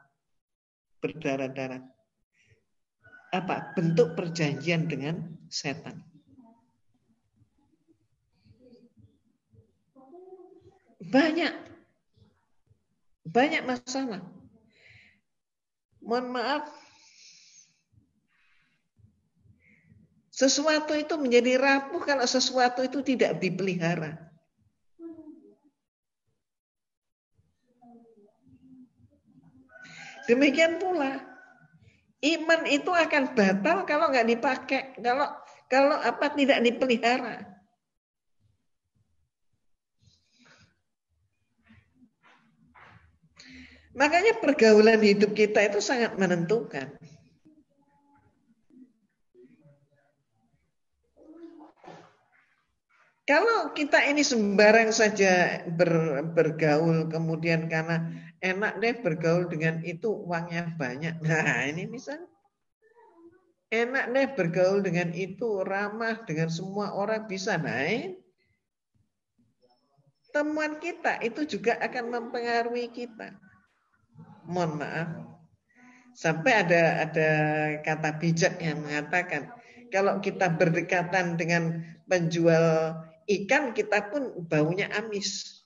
[SPEAKER 8] berdarah-darah. Apa? Bentuk perjanjian dengan setan. Banyak masalah. Mohon maaf, sesuatu itu menjadi rapuh kalau sesuatu itu tidak dipelihara. Demikian pula, iman itu akan batal kalau nggak dipakai, kalau tidak dipelihara. Makanya pergaulan hidup kita itu sangat menentukan. Kalau kita ini sembarang saja bergaul, kemudian karena enak deh bergaul dengan itu, uangnya banyak. Nah, ini misalnya enak deh bergaul dengan itu, ramah dengan semua orang, bisa naik. Temuan kita itu juga akan mempengaruhi kita. Mohon maaf, sampai ada kata bijak yang mengatakan kalau kita berdekatan dengan penjual ikan, kita pun baunya amis.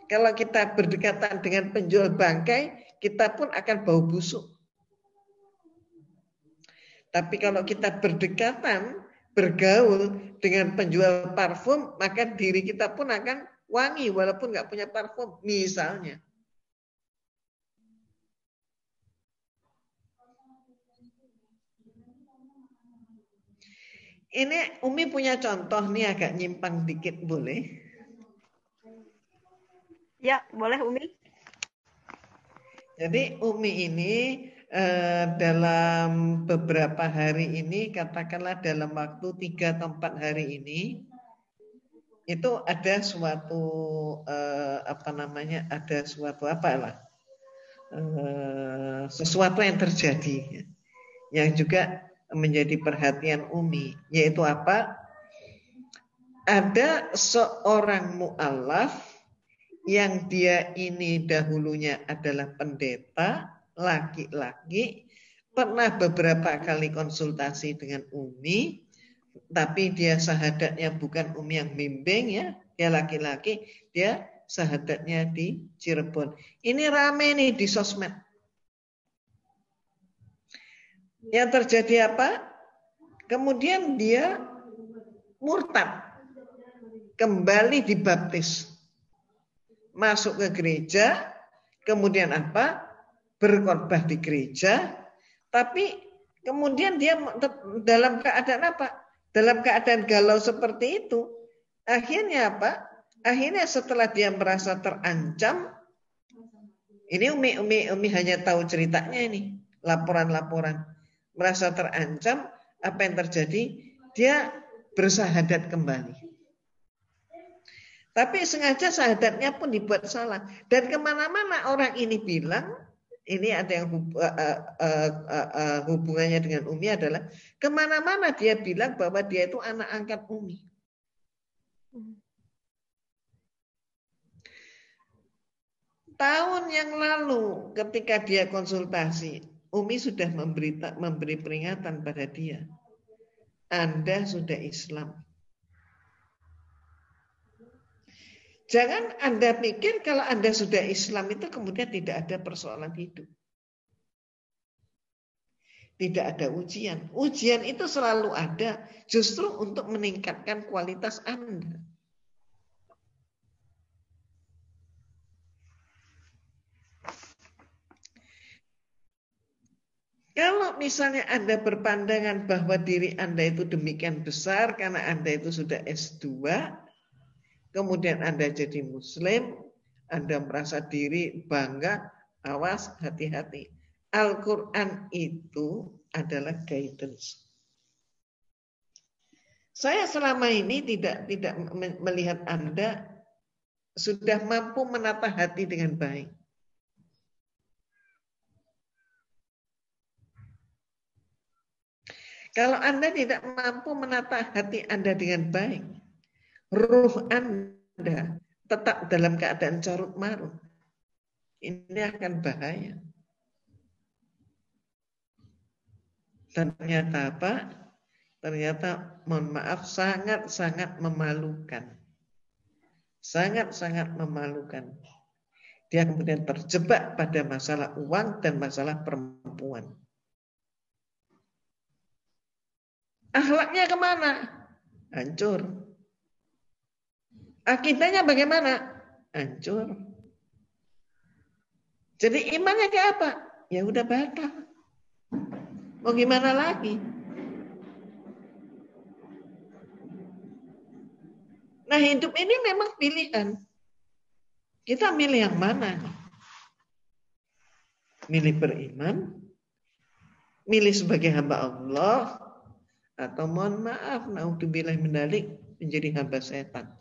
[SPEAKER 8] Kalau kita berdekatan dengan penjual bangkai, kita pun akan bau busuk. Tapi kalau kita berdekatan, bergaul dengan penjual parfum, maka diri kita pun akan wangi walaupun nggak punya parfum, misalnya. Ini Umi punya contoh nih, agak nyimpang dikit, boleh?
[SPEAKER 1] Ya, boleh Umi.
[SPEAKER 8] Jadi Umi ini dalam beberapa hari ini, katakanlah dalam waktu 3 atau 4 hari ini, itu ada suatu sesuatu yang terjadi yang juga menjadi perhatian Umi, yaitu apa? Ada seorang mu'alaf yang dia ini dahulunya adalah pendeta, laki-laki, pernah beberapa kali konsultasi dengan Umi, tapi dia syahadatnya bukan Umi yang bimbing ya, dia laki-laki, dia syahadatnya di Cirebon. Ini rame nih di sosmed. Yang terjadi apa? Kemudian dia murtad, kembali dibaptis, masuk ke gereja, kemudian apa? Berkhotbah di gereja, tapi kemudian dia dalam keadaan apa? Dalam keadaan galau seperti itu. Akhirnya apa? Akhirnya setelah dia merasa terancam, ini Umi hanya tahu ceritanya ini, laporan-laporan. Merasa terancam, apa yang terjadi? Dia bersyahadat kembali. Tapi sengaja syahadatnya pun dibuat salah. Dan kemana-mana orang ini bilang, ini ada yang hubungannya dengan Umi adalah, kemana-mana dia bilang bahwa dia itu anak angkat Umi. Tahun yang lalu ketika dia konsultasi, Umi sudah memberi peringatan pada dia. Anda sudah Islam. Jangan Anda pikir kalau Anda sudah Islam itu kemudian tidak ada persoalan hidup. Tidak ada ujian. Ujian itu selalu ada justru untuk meningkatkan kualitas Anda. Kalau misalnya Anda berpandangan bahwa diri Anda itu demikian besar karena Anda itu sudah S2, kemudian Anda jadi Muslim, Anda merasa diri bangga, awas, hati-hati. Al-Quran itu adalah guidance. Saya selama ini tidak melihat Anda sudah mampu menata hati dengan baik. Kalau Anda tidak mampu menata hati Anda dengan baik, ruh Anda tetap dalam keadaan carut marut. Ini akan bahaya. Dan ternyata apa? Ternyata, mohon maaf, sangat-sangat memalukan. Sangat-sangat memalukan. Dia kemudian terjebak pada masalah uang dan masalah perempuan. Akhlaknya kemana? Hancur. Akidahnya bagaimana? Hancur. Jadi imannya kayak apa? Ya udah batal. Mau gimana lagi? Nah, hidup ini memang pilihan. Kita milih yang mana? Milih beriman? Milih sebagai hamba Allah? Atau mohon maaf, naudzubillah mendalik menjadi hamba setan.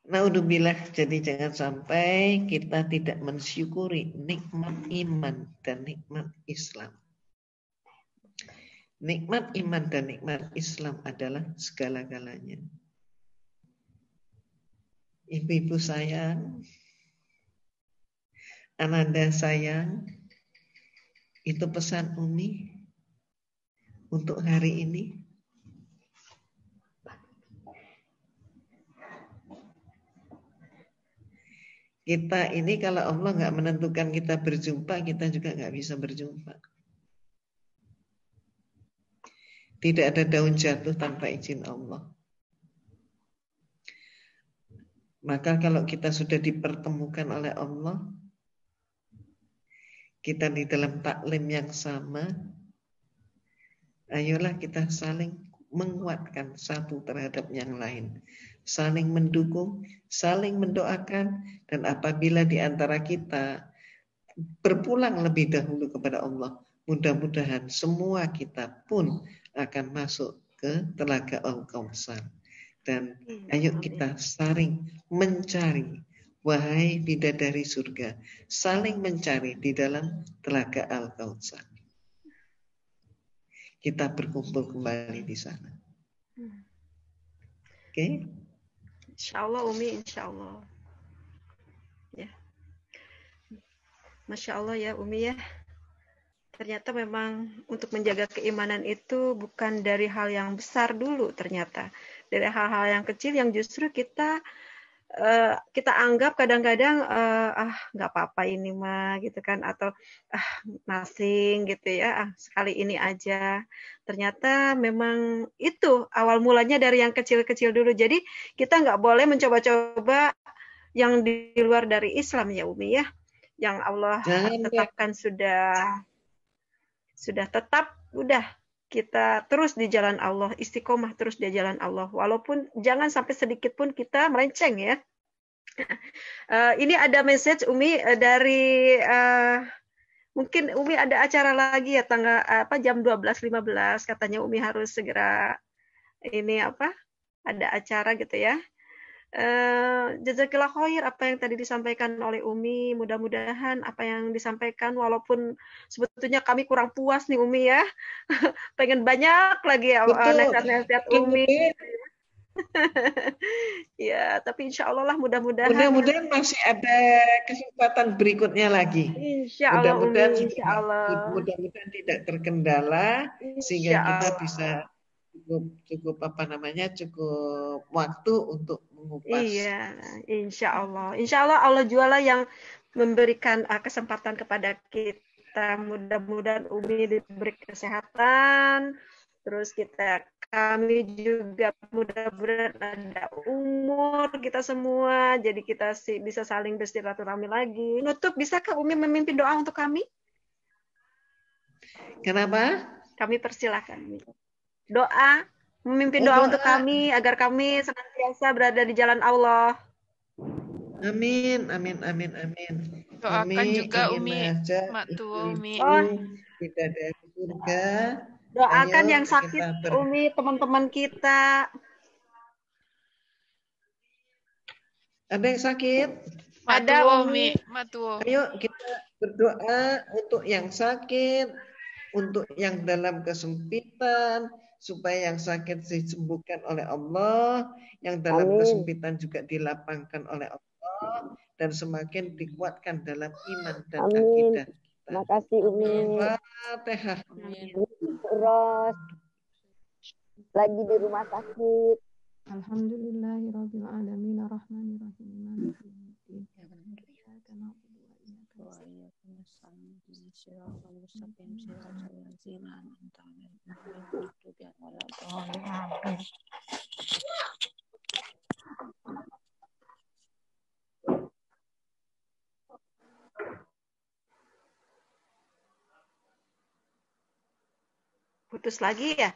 [SPEAKER 8] Naudzubillah, jadi jangan sampai kita tidak mensyukuri nikmat iman dan nikmat Islam. Nikmat iman dan nikmat Islam adalah segala-galanya. Ibu-ibu sayang, Ananda sayang, itu pesan Umi untuk hari ini. Kita ini kalau Allah nggak menentukan kita berjumpa, kita juga nggak bisa berjumpa. Tidak ada daun jatuh tanpa izin Allah. Maka kalau kita sudah dipertemukan oleh Allah, kita di dalam taklim yang sama, ayolah kita saling menguatkan satu terhadap yang lain. Saling mendukung, saling mendoakan, dan apabila di antara kita berpulang lebih dahulu kepada Allah, mudah-mudahan semua kita pun akan masuk ke Telaga Al-Kautsar. Dan ayo kita saling mencari, wahai bidadari surga, saling mencari di dalam Telaga Al-Kautsar. Kita berkumpul kembali di sana. Oke?
[SPEAKER 1] Insyaallah Umi, insyaallah. Ya. Masya Allah ya Umi ya. Ternyata memang untuk menjaga keimanan itu bukan dari hal yang besar dulu ternyata. Dari hal-hal yang kecil yang justru kita anggap kadang-kadang nggak apa-apa ini mah gitu kan, atau nothing gitu ya, sekali ini aja. Ternyata memang itu awal mulanya dari yang kecil-kecil dulu. Jadi kita nggak boleh mencoba-coba yang di luar dari Islam ya Umi ya, yang Allah tetapkan sudah tetap, udah kita terus di jalan Allah, istiqomah terus di jalan Allah, walaupun jangan sampai sedikit pun kita melenceng ya. Ini ada message Umi dari mungkin Umi ada acara lagi ya jam 12.15 katanya Umi harus segera ini ada acara gitu ya. Jazakillah khair apa yang tadi disampaikan oleh Umi, mudah-mudahan apa yang disampaikan walaupun sebetulnya kami kurang puas nih Umi ya. Pengen banyak lagi ya nasihat-nasihat Umi. Ya, tapi insya Allah lah mudah-mudahan
[SPEAKER 8] masih ada kesempatan berikutnya lagi.
[SPEAKER 1] Insya Allah
[SPEAKER 8] mudah-mudahan tidak terkendala sehingga kita bisa cukup cukup waktu untuk mengupas.
[SPEAKER 1] Iya, insya Allah Allah jualah yang memberikan kesempatan kepada kita. Mudah-mudahan Umi diberi kesehatan, terus kami juga mudah-mudahan ada umur kita semua, jadi kita bisa saling bersilaturahmi lagi. Nutup, bisakah Umi memimpin doa untuk kami?
[SPEAKER 8] Kenapa?
[SPEAKER 1] Kami persilahkan. Doa, memimpin doa untuk kami agar kami senantiasa berada di jalan Allah.
[SPEAKER 8] Amin.
[SPEAKER 2] Doakan juga Umi, Maktu Umi.
[SPEAKER 8] Kita dari surga.
[SPEAKER 1] Doakan yang sakit Umi, teman-teman kita.
[SPEAKER 8] Ada yang sakit?
[SPEAKER 1] Ada,
[SPEAKER 2] Umi. Matuo.
[SPEAKER 8] Ayo kita berdoa untuk yang sakit, untuk yang dalam kesempitan, supaya yang sakit disembuhkan oleh Allah, yang dalam
[SPEAKER 15] Amin.
[SPEAKER 8] kesempitan juga dilapangkan oleh Allah, dan semakin dikuatkan dalam iman dan
[SPEAKER 15] Amin.
[SPEAKER 8] akidah kita.
[SPEAKER 15] Terima kasih Umi.
[SPEAKER 8] Fatihah.
[SPEAKER 15] Ros lagi di rumah sakit.
[SPEAKER 9] Alhamdulillahirabbil alamin arrahmanirrahim maliki yaumiddin. Iyyaka na'budu wa iyyaka nasta'in. Shiratal mustaqim shiratal ladzina an'amta 'alaihim ghairil maghdubi 'alaihim waladdallin.
[SPEAKER 1] Putus lagi ya?